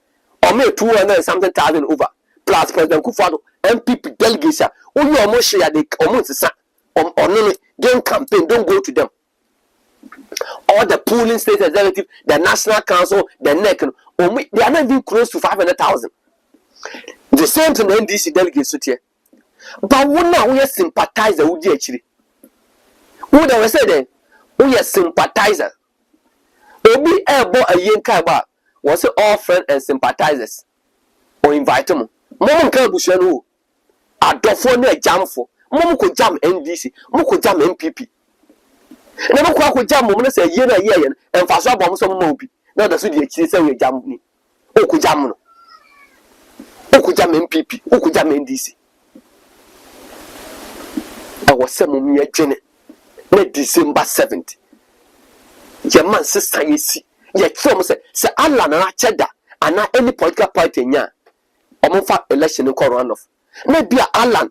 or me 200 something thousand over, plus President Akufo Addo'S, MPP delegates, oh, you almost share the almost or no, don't campaign, don't go to them. All the polling state executive, the National Council, the NEC, they are not even close to 500,000. The same to the NDC delegates here. But we are sympathizer who did actually. Who they say then? We are sympathizer. Obi ebo a yenka ba was all friends and sympathizers. Or invite them. Mom can bushanu. A dofo ne jam for. Mom could jam NDC. Mom could jam MPP. Never could jam mom say year and fast bomb some mobi. Now that's what the actually say we jam me. O could jam no. O could jam MPP. O could jam NDC. I was some mere Janet. December 7th. Your man sister you see. Yet some say Allah na cheda and not any political party nya. Omofa election in run off. Maybe Allah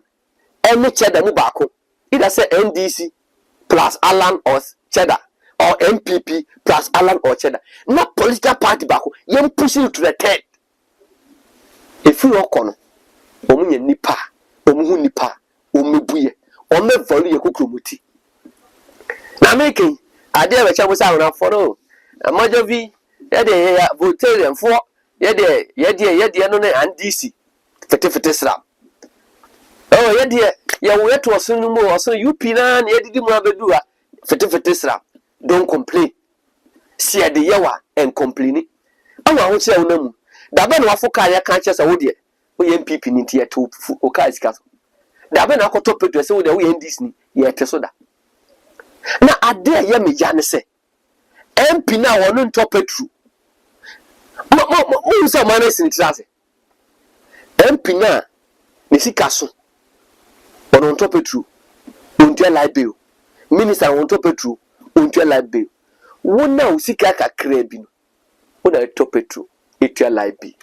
any cheda mu bako. Either say NDC plus Alan or cheddar or MPP plus Alan or cheddar. Not political party bako. You pushing to the third. If you walk on, omu nipa, omu nipa, omu buye. Ome volu ye kukrumuti. Na making idea we chawo sa na foro. Amajovi ye de ya voterian for ye de no na NDC. Fete sram. Oh ye de ye we to osun mu osun UP na ye didi mu abedu a fete sram. Don't complain. See de yewa and complaining. Awa ho che wo na mu. Da ba na wafoka ya kan che sa wo de. MPP ni nti yeto oka sika so da be na akoto petrol se wo de wo NDC ni yete so da na ade ye me ya ne se MP na wono nto petrol mo so ma na sintrase MP na ne sika so wono nto petrol ontua light bill minister wono nto petrol ontua light bill wona usika kakra bi no wona nto petrol etua light bill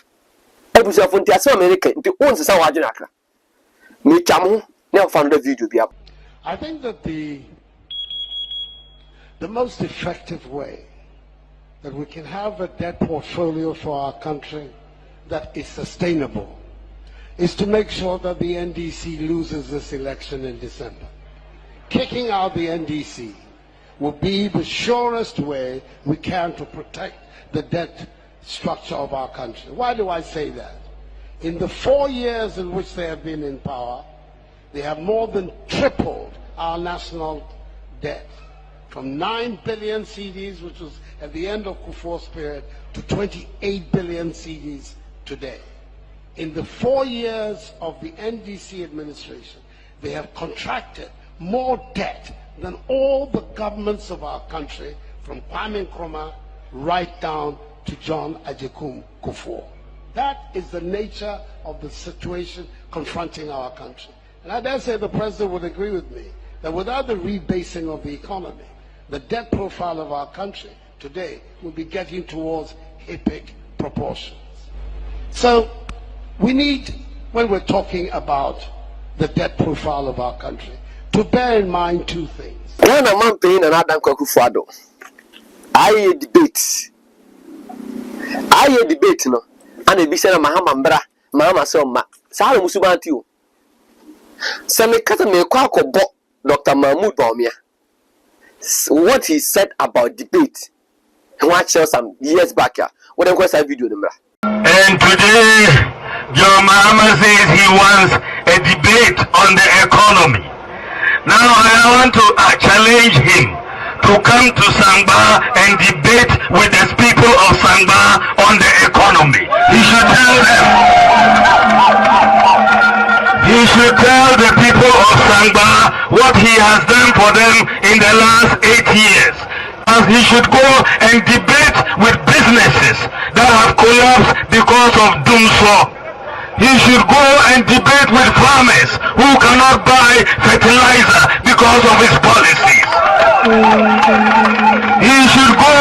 ebusa fonti ase America nti onse sa waje na akra me chamo na fa no video bi. I think that the most effective way that we can have a debt portfolio for our country that is sustainable is to make sure that the NDC loses this election in December. Kicking out the NDC will be the surest way we can to protect the debt structure of our country. Why do I say that? In the 4 years in which they have been in power, they have more than tripled our national debt from 9 billion CDs, which was at the end of Kufuor's period, to 28 billion CDs today. In the 4 years of the NDC administration, they have contracted more debt than all the governments of our country, from Kwame Nkrumah right down to John Ajay Kufuor. That is the nature of the situation confronting our country. And I dare say the President would agree with me that without the rebasing of the economy, the debt profile of our country today will be getting towards epic proportions. So we need, when we're talking about the debt profile of our country, to bear in mind two things. When a man paying another Akufo Addo'S, I debate no, and it be said Mahama so ma. Sara musubanti o. Se me kata me kwa kobo Dr. Mahmoud Bawumia. What he said about debate. Watch some years back here. When I watch that video number. And today, John Mahama says he wants a debate on the economy. Now I want to challenge him to come to Sangba and debate with the people of Sangba on the economy. He should tell them. He should tell the people of Sangba what he has done for them in the last 8 years. As he should go and debate with businesses that have collapsed because of Dumso. He should go and debate with farmers who cannot buy fertilizer because of his policies. He should go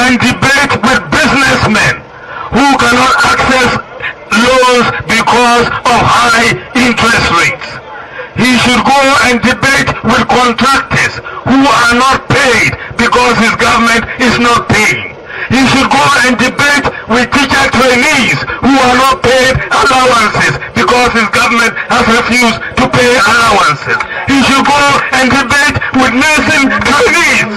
and debate with businessmen who cannot access loans because of high interest rates. He should go and debate with contractors who are not paid because his government is not paying. He should go and debate with teacher trainees who are not paid allowances because his government has refused to pay allowances. He should go and debate with nursing trainees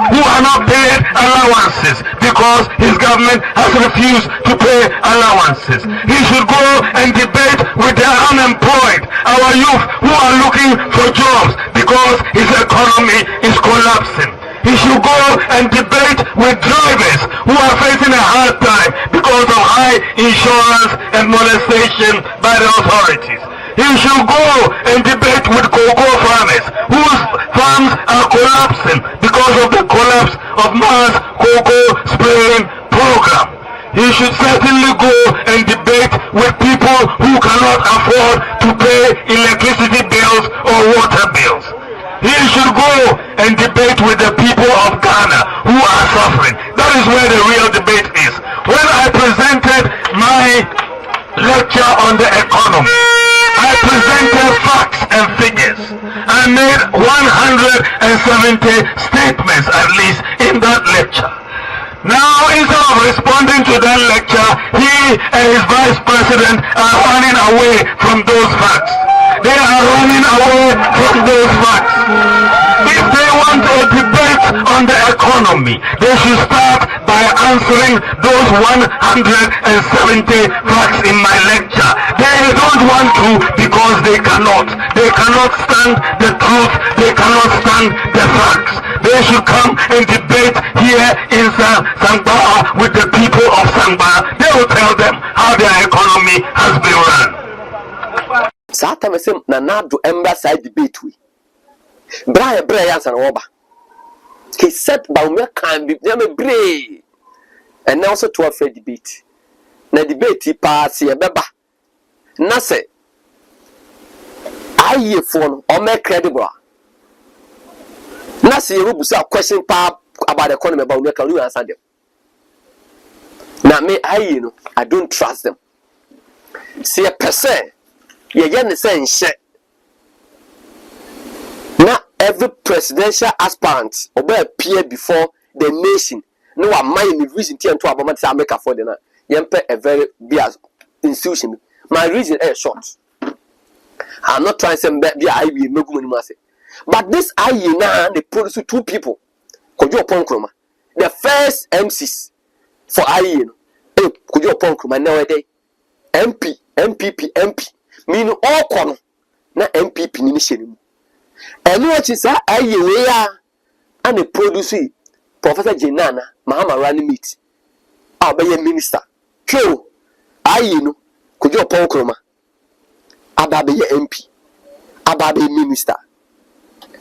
who are not paid allowances because his government has refused to pay allowances. He should go and debate with the unemployed, our youth who are looking for jobs because his economy is collapsing. He should go and debate with drivers who are facing a hard time because of high insurance and molestation by the authorities. He should go and debate with cocoa farmers whose farms are collapsing because of the collapse of mass cocoa spraying program. He should certainly go and debate with people who cannot afford to pay electricity bills or water bills. He should go and debate with the people of Ghana who are suffering. That is where the real debate is. When I presented my lecture on the economy, I presented facts and figures. I made 170 statements at least in that lecture. Now, instead of responding to that lecture, he and his vice president are running away from those facts. They are running away from those facts. If they want a debate on the economy, they should start by answering those 170 facts in my lecture. They don't want to because they cannot. They cannot stand the truth. They cannot stand the facts. They should come and debate here in Sangba with the people of Sangba. They will tell them how their economy has been run. That time I say na do ember side debate we. Bra answer na oba. He said Baumia can be never brave. And now so to a fair debate. Na debate he pass ye beba. Na say aye phone or make credible. Na say you busa question pa about the economy about me can you answer them. Na me aye no I don't trust them. See a person ye get the same shit. Now every presidential aspirant obey appear before the nation. No one mind the reason to about America for the na. Yempe a very big institution. My reason is short. I'm not trying to say be I will no good money. But this I now they produce two people. Kojo Ponkroma. The first MCs for I Kojo Ponkroma nowadays. MP. Meaning all corner. Na MPP ni sheni. And what is that? I and the producer Professor Jenana Mahama Rani meet. I'll be a minister. True. Could you upon Kroma? Ababe MP. Ababe minister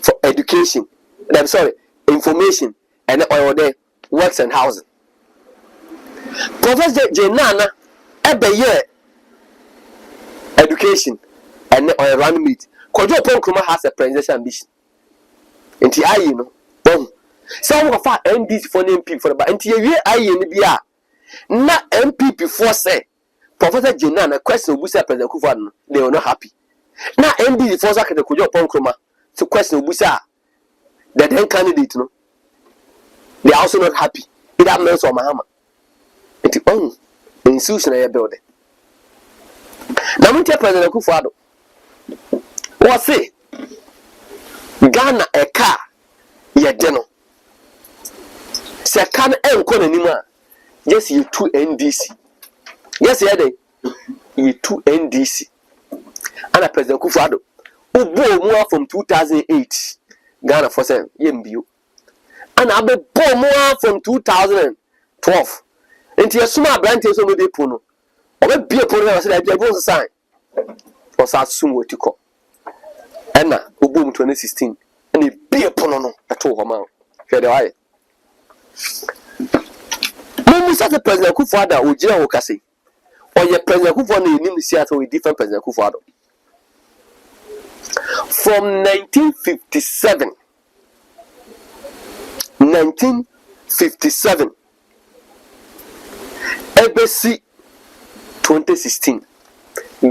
for education. I'm sorry, information and oil there, works and housing. Professor Jenana Ebe education and oil run meet. Could you upon Kroma has a presidential ambition. Inti boom. Some of our NDC for MP for the but until you are na MPP for say Professor Jenana question Obusa President Akufo Addo they were not happy. Na NDC for say the Kojo upon Kroma to question Obusa the then candidate no they are also not happy. It have meant so Mahama. It on the institution I building. Now we tell President Akufo Addo what say Ghana a car ye deno se kan enko nanima yes you 2 NDC yes you 2 NDC and President Akufo Addo ubo from 2008 Ghana for say yembio and abe bo from 2012 enti yesuma brante so no dey pono obe bie pono na say dey go sign for sa sumo tiko ena ubo 2016 and e bie pono no eto ho ma hwe dey why Musa the President Akufo Addo ojira wo kase or your President Akufo no enim Seattle with different President Akufo Addo from 1957 ebesi 2016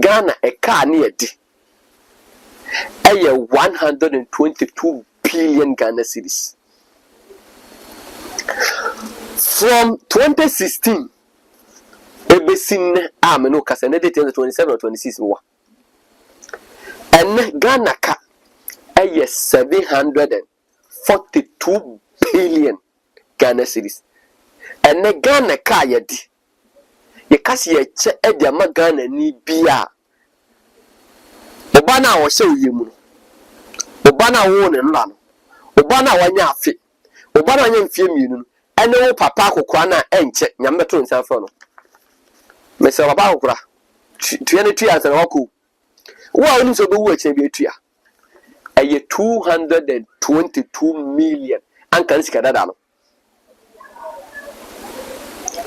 Ghana a car near D 122 billion Ghana cedis. From 2016, Ebesin Ameno Casane 27 or 26 war. And Ghana ka 742 billion Ghana cedis. And the Ghana ka yedi. Ye kasi ye che ediama Ghana ni biya. Obana wa se uyemu. Obana wo ne nla no. Obana wa nya afi. Obana nya mfie mienu. Ene wo papa akokora na enche nyambeto nsan fro no. Mese papa akokora. Tuye ne tuya san wako. Wo a oni so be wo ache bi tuya. Eye 222 million ankan sika dada no.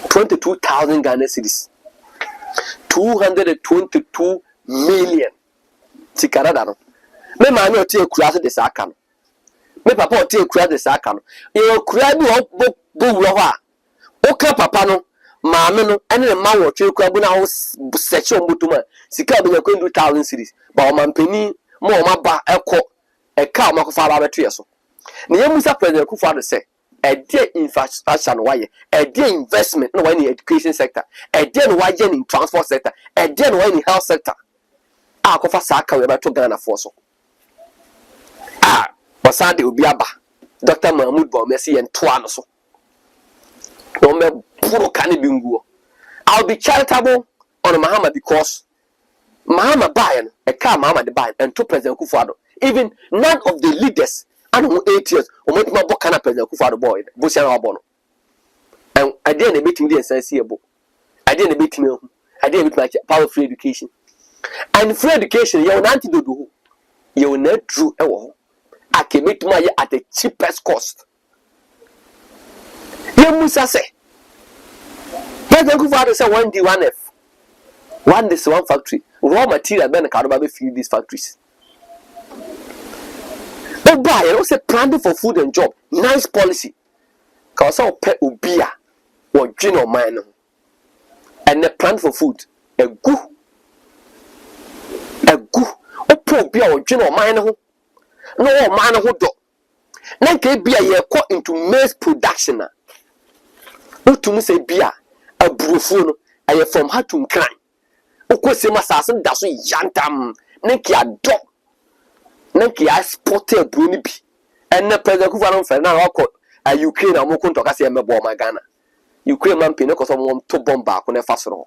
22,000 Ghana cedis. 222 million sika dada no. Me ma na otie kura se de saka no. Me papa otie kura de saka no. Ye kura bi bo wuro ho a. Oka papa no maame no ene ne ma wo twe kura bu na ho seche omutuma. Sika bi na ko 2,000 cedis. Ba o mampani mo o maba ekọ eka o makofa ba beto yeso. Ne yemusa President Akufo Addo say a dear infrastructure no why a dear investment no in the education sector, a dear why in transport sector, a dear why in health sector. Akofa saka we beto Ghana for so. Wasade obiaba Dr. Mahmoud Baumesi and Tuano so. No me puro kani binguo. I'll be charitable on Mahama because Mahama Bayan, a car Mahama the Bayan, and to President Akufo Addo. Even none of the leaders and 8 years or make my book can President Akufo Addo boy, Busian Abono. And I didn't meet him there and say, I didn't meet him. I didn't meet my power free education. And free education, you want to do. You will not true. I can make money at the cheapest cost. You must say. Prez Akufo Addo say 1D, 1F. One this one factory. Raw material ben can feed these factories. Oh, buy you say planning for food and job. Nice policy. Cause all pet ubia or gin or mine. And the plan for food. A good. Oh, poor beer or gin or mine. No man who do. Now can be a year caught into maize production. No to me say beer. A brufuno. I am from Hatum Crime. Oko se masasan da so yantam nenki ado nenki exporter bruni bi enne Prez Akufo Addo fe na akọ Ukraine amoko ntoka se mebo ma Ghana Ukraine man pin ko so mo to bomba ko ne fasoro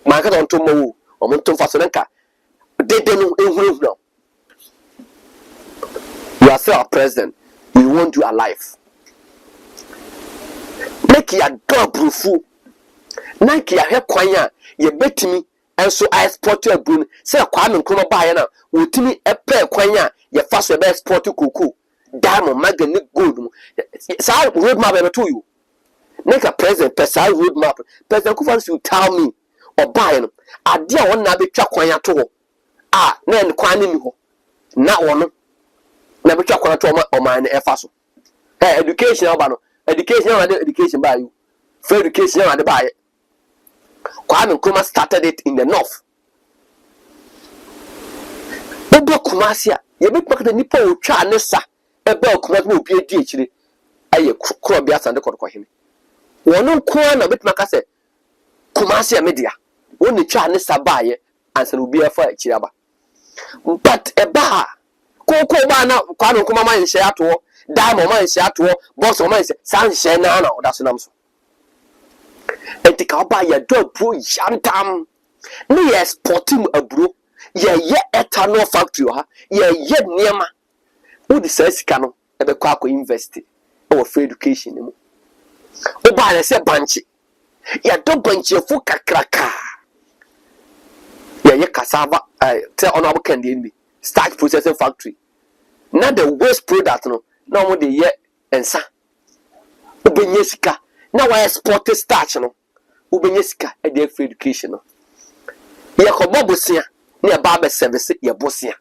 man ka don to mo o mo to fasoro nka dede no ehuru no. You are still our president, we want you alive. Nenki ado brufu nenki ahwe kwan a ye betimi. And so I exported a boon. Say, Kwame Nkrumah Bayana, with me a pair quanya, your fast web export to cuckoo, diamond, magnet, gold. So I roadmap to you. Make a present, Pesa roadmap. Prez Akufo Addo you tell me, or buy them. I dear one nabi chakwanya to. Ah, then Kwame Niho. Not one. Never chakwana to or mine effaso. Hey, education, Albano. Education by you. Free education, I buy it. Kwame Nkrumah started it in the north. Bobo Kumasia, you make the Nippo Chanessa, a bell Kumas will be a DHD. I crobbias and the Korkohim. One on corner bit Macase Kumasia media. Only Chanessa buy and will be a fire Chiaba. But a bar Coco Bana, Kwame Nkrumah in Seattle, Diamond in Seattle, Boss of mine, San Shenana, that's an answer. And take out by your dog, bro, yantam. No, yes, sporting a bro. Ye eternal factory, ha. Ye near ma. Who the says cano at the Quaco University or free education. Oh, by the say bunchy. Ya dog bunch your fuka cracka. Ye cassava, tell on our candy, starch processing factory. Not the worst product, no more the ye and sa. Obenyesika. Now I export starch no. Ubenyesika e dey free education no. Ye ko bobosia na ba service ye bosia.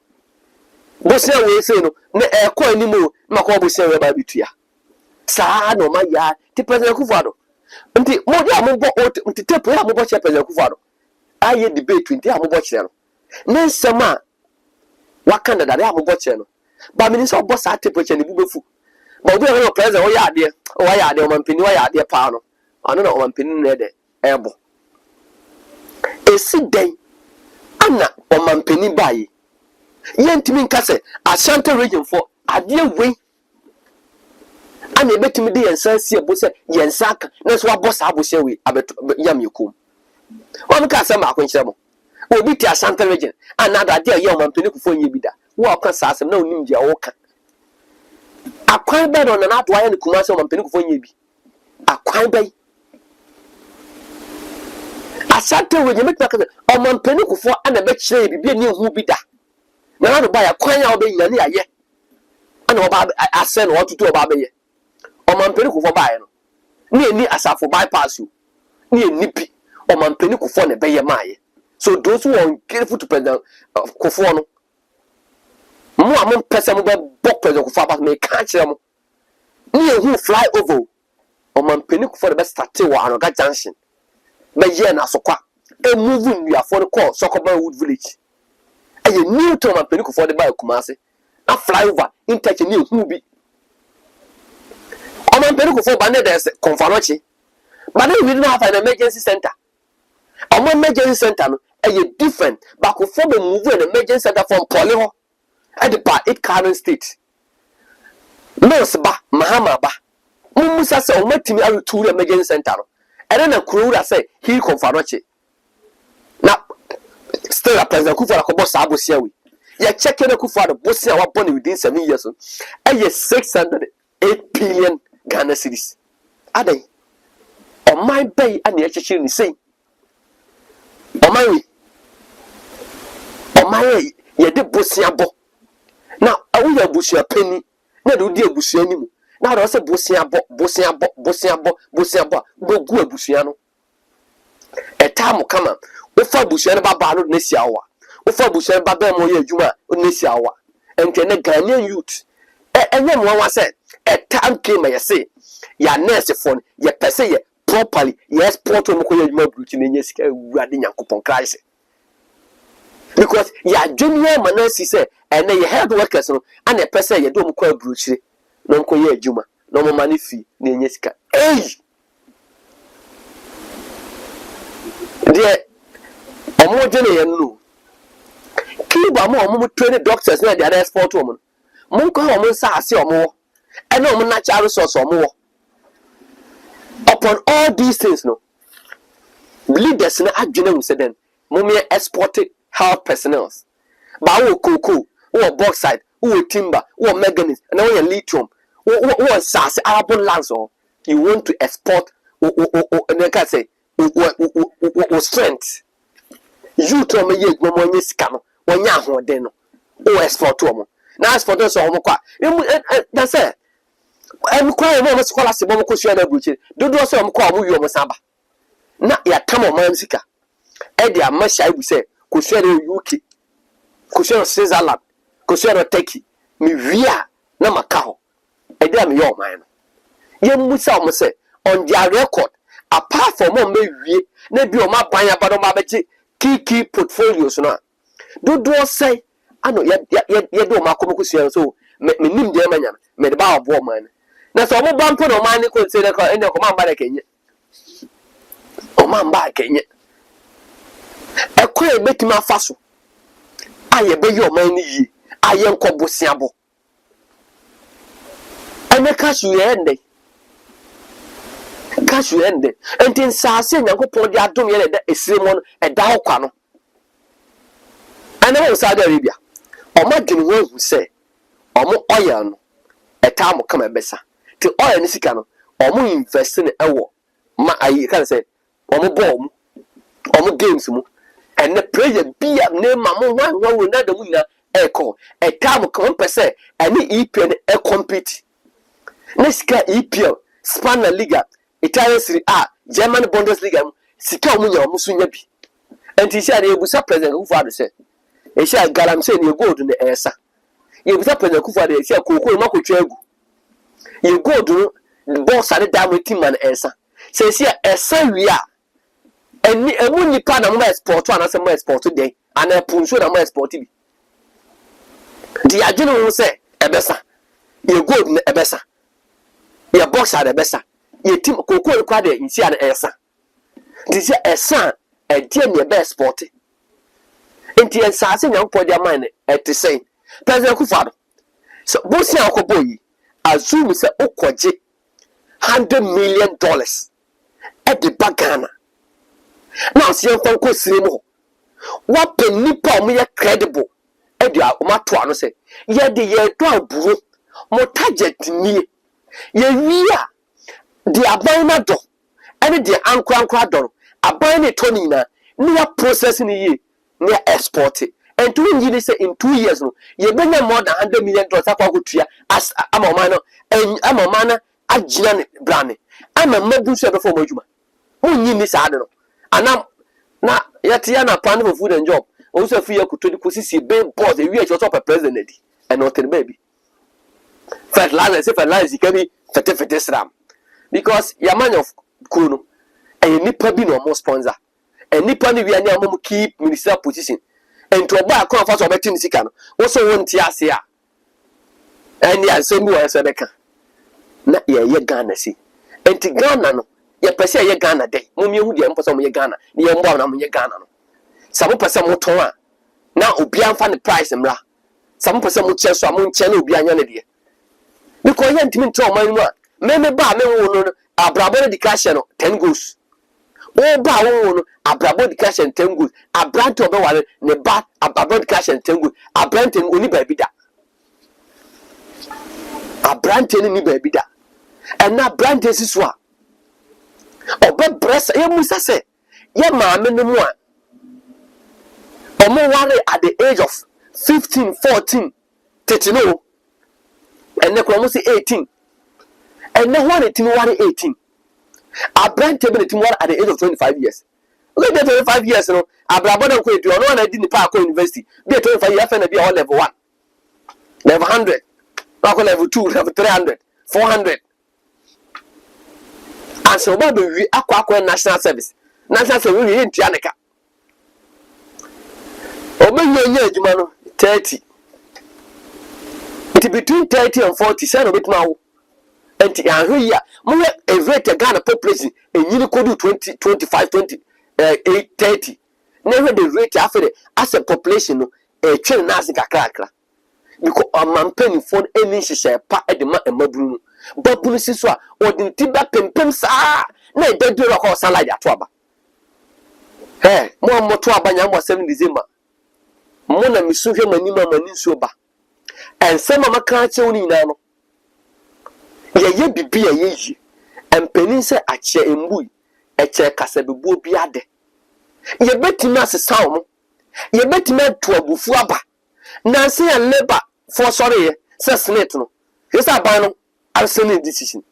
Bosia we say no na e ko animu na ko bosia we ba bitua. Sa no ma ya ti Prez Akufo Addo. Nti mo dia mo bo nti tape ya mo bo che Prez Akufo Addo. Aye debate nti ya mo bo kire no. Na nsema wa Canada ya mo bo kire no. Ba mi ni so bo sa tape che ne bu befu. But we are present. Oh yeah, dear. Oh yeah, dear. Man, penny. Oh yeah, dear. Pano. I don't know. Man, penny. There, ebo. A sit day. Anna. Or man, penny. Buy. Yent me kase. Ashanti region for a dear way. And a bet me the and sense here. Boss. Yensaka. That's what boss. I will say we. I bet yam you come. One kase ma kwenchemo. We be the Ashanti region. Another dear young man penny for you be that. Walk on sasem. No ninja walk. Akwan bed on an outwire and Kumasi on Penny for ye be. Akwan bay. I sat there with you make or man Penny for and a bet shade be a new who be that. Now to buy a coin or be yet. I know about I send what to do about ye. Or man Penny for buying. Near as I for bypass you. Near Nippy or man Penny for a bay my. So those who are careful to President of Kofono. More among person who bought Prez Akufo Addo may catch them. Near who fly over. Or man penny for the best tattoo on a junction. But yeah, na so qua. A moving we are for the call, Soccerman Wood Village. And you knew to man penny for the buy Kumasi. A fly over in touch a new who be. Or man penny for Bandes Confanochi. But then we didn't have an emergency center. Or one emergency center, a different, but for the move an emergency center from Polio. At the part it current state. Nurse ba Mahama ba. Mumusa say o matimi aru to the emergency center. And then a crew that say he confanoche. Now still a Prez Akufo Addo boss abosia we. You check Akufo Addo boss wa born within 7 years. And yes 608 billion Ghana cedis. Adai. O my bay and the chichi ni say. O my we. omaye ye de bosiabo na awu ya busua pani na do di abusua ni mu na do se bosiabo bogu abusua no etam kama wo fa abusua no baba no na sia wa wo fa abusua baba mo ye adwuma na sia wa ente ne Ghanaian youth enye mo wa se etam came ya say ya nurse phone ye pese ye properly yes port mo ko ye adwuma bruti na nya sika awurade nyankopon Christ because ya junior manasi say ene ye health workers no and e pese ye do mo ko abruchire no ko ye adwuma no mo mani fi na nya sika de omo jene ye no kiba mo train doctors na dey export wo mo ko omo sa ase omo ene omo natural resource omo upon all these things no leaders na adwene mu say den mo me export health personnel ba wo cocoa wo bauxite wo timber wo manganese and wo lithium wo sas arable lands or you want to export and can say strength you to me ye gbo mo nya sika no wo nya ahoden no wo export wo na export so wo kwa na say em kwa mo scholarship mo ko share na buchi dodo so mo kwa mo wi mo saba na ya tamo man sika e dia ma sha ibu say ko share UK ko share Switzerland ko share Turkey mi wia na makaho e dia me yo man no ye musa mo say on their record apart from mo me wie na bi o ma ban abado ma beji key portfolios no dodo say ano ye do ma ko share so me nim de manya me de ba obo man na so mo bampo no man ko say na ko ene ko man ba de kenye o man ba kenye ekwe betima faso aye be yo man ni yi aye nkobosiabo ene kashu ende entin saase nyankopon di adom ye da esiremon e da hokwa no ene wo Saudi Arabia o ma dwene ho hu se o mo oil no etam kama besa ti oil ni sika no o mo invest ne ewo ma ayi kan se o mo bom o mo games mu ene prayer bia ne ma mo wan na da mu na eko etam kama pese ene EPL e compete ne sika EPL Spanish Liga Italian Serie A German Bundesliga sika o munya o musunya bi enti sha de ebusa Prez Akufo Addo'S se e sha galam se ne gold ne esa ebusa Prez Akufo Addo'S sha kokoro makotwa agu ye gold no boss ade diamond team man esa se sha esa wi a eni emu nipa na mo export ana se mo export den ana punso na mo export bi di agene wo se ebesa ye gold ne ebesa ye box ade ebesa ye team kokoro kwa de nsi ana esa di se esa e die ne be export enti en sa se nyam podi amane eti sei Prez Akufo Addo so bosi akoboyi azumi se okoje $100 million at the bagana now see yon ko siremo what nipa o me credible e dia o ma to ano se ye de ye to aburo mo target ni ye wia the abana do ene the ankra do abana toni na ni process ni ye ni export it and to win say in 2 years no ye benya more than $100 million akwa go tua as amoma no amoma na agina ne brane ama mabu so be for majuma munyi ni sa de no anam na yete ya na plan for food and job o so fi yakuto di posisi be boss e wi e so president di and not the baby fertilizer can be fete sram because your man of kuno and nipa bi no more sponsor and nipa ni wi ani amom keep ministerial position and to buy come for so betin sika no wo so won ti ase a and ya so mi wo so beka na ye Ghana si enti Ghana no ye pese ye Ghana dey mumie hu de mposo mo ye Ghana ni ye mbo na mo ye Ghana no sabo pese mo ton a na obi anfa ne price mra sabo pese mo che so a mo nche na obi anya ne de because ye ntimi nto man mu a me ba me wo no abrabo de cash no 10 goes o ba wo no abrabo de cash 10 goes abrant obe wale ne ba abrabo de cash 10 goes abrant oni ba bi da abrant ni ba bi da and na abrant siso a obe bresa ye musa se ye maame no mu a Omo worry at the age of 15, 14, 13, and then almost 18. And then one team worry 18. A brand table team worry at the age of 25 years. Okay, 25 years, no. A brabon quit you. No one I didn't park university. Be 25 years and be all level 1, level 100, level 2, level 300, 400. And so, we are national service. National service, we in Tianica. Obey 30. It is between 30 and 40, son of it now. And here, more a rate a Ghana population, and you could do 20, 25, 20, 8, 30. Never the rate after the as a population, a train Nazica cracker. Because a man penny phone any share part at the man and Mabru. But Bunisiswa or the Tiba Pem sa, nay, they do a horse like that trouble. Hey, more trouble than 7 December. Mona misuhe manima maninsuba. And some of my can't only now. Ye be a ye. And peninsa a chair in bui. A chair casabu biade. Ye bet him as a sound. Ye bet him to a bufuaba. Nancy and labor for sorry, says Snaton. Here's a bano. I'll send a decision.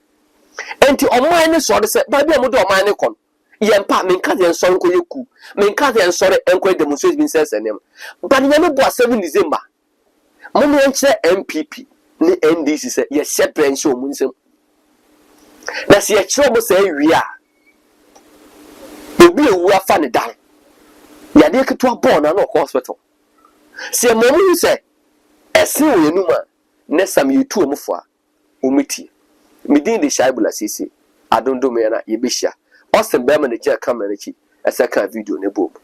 And to all mine is sort of said, Baby, I'm a mine con. Yampa, Minkati and Sonko Yoku, Minkati and sorry, and quite demonstration says and them. But never was 7 December. Mommy and MPP, Ndc said, yes, separate and show Munsem. That's your trouble say we are. You be a war funny down. Yadeka to a born and no hospital. See a moment you say, a silly numa, Nessam you two muffa, umiti. Midin the Shaibula Sisi, I don't do me an Ibisha. Austin Berman the jail camera as a video in a book.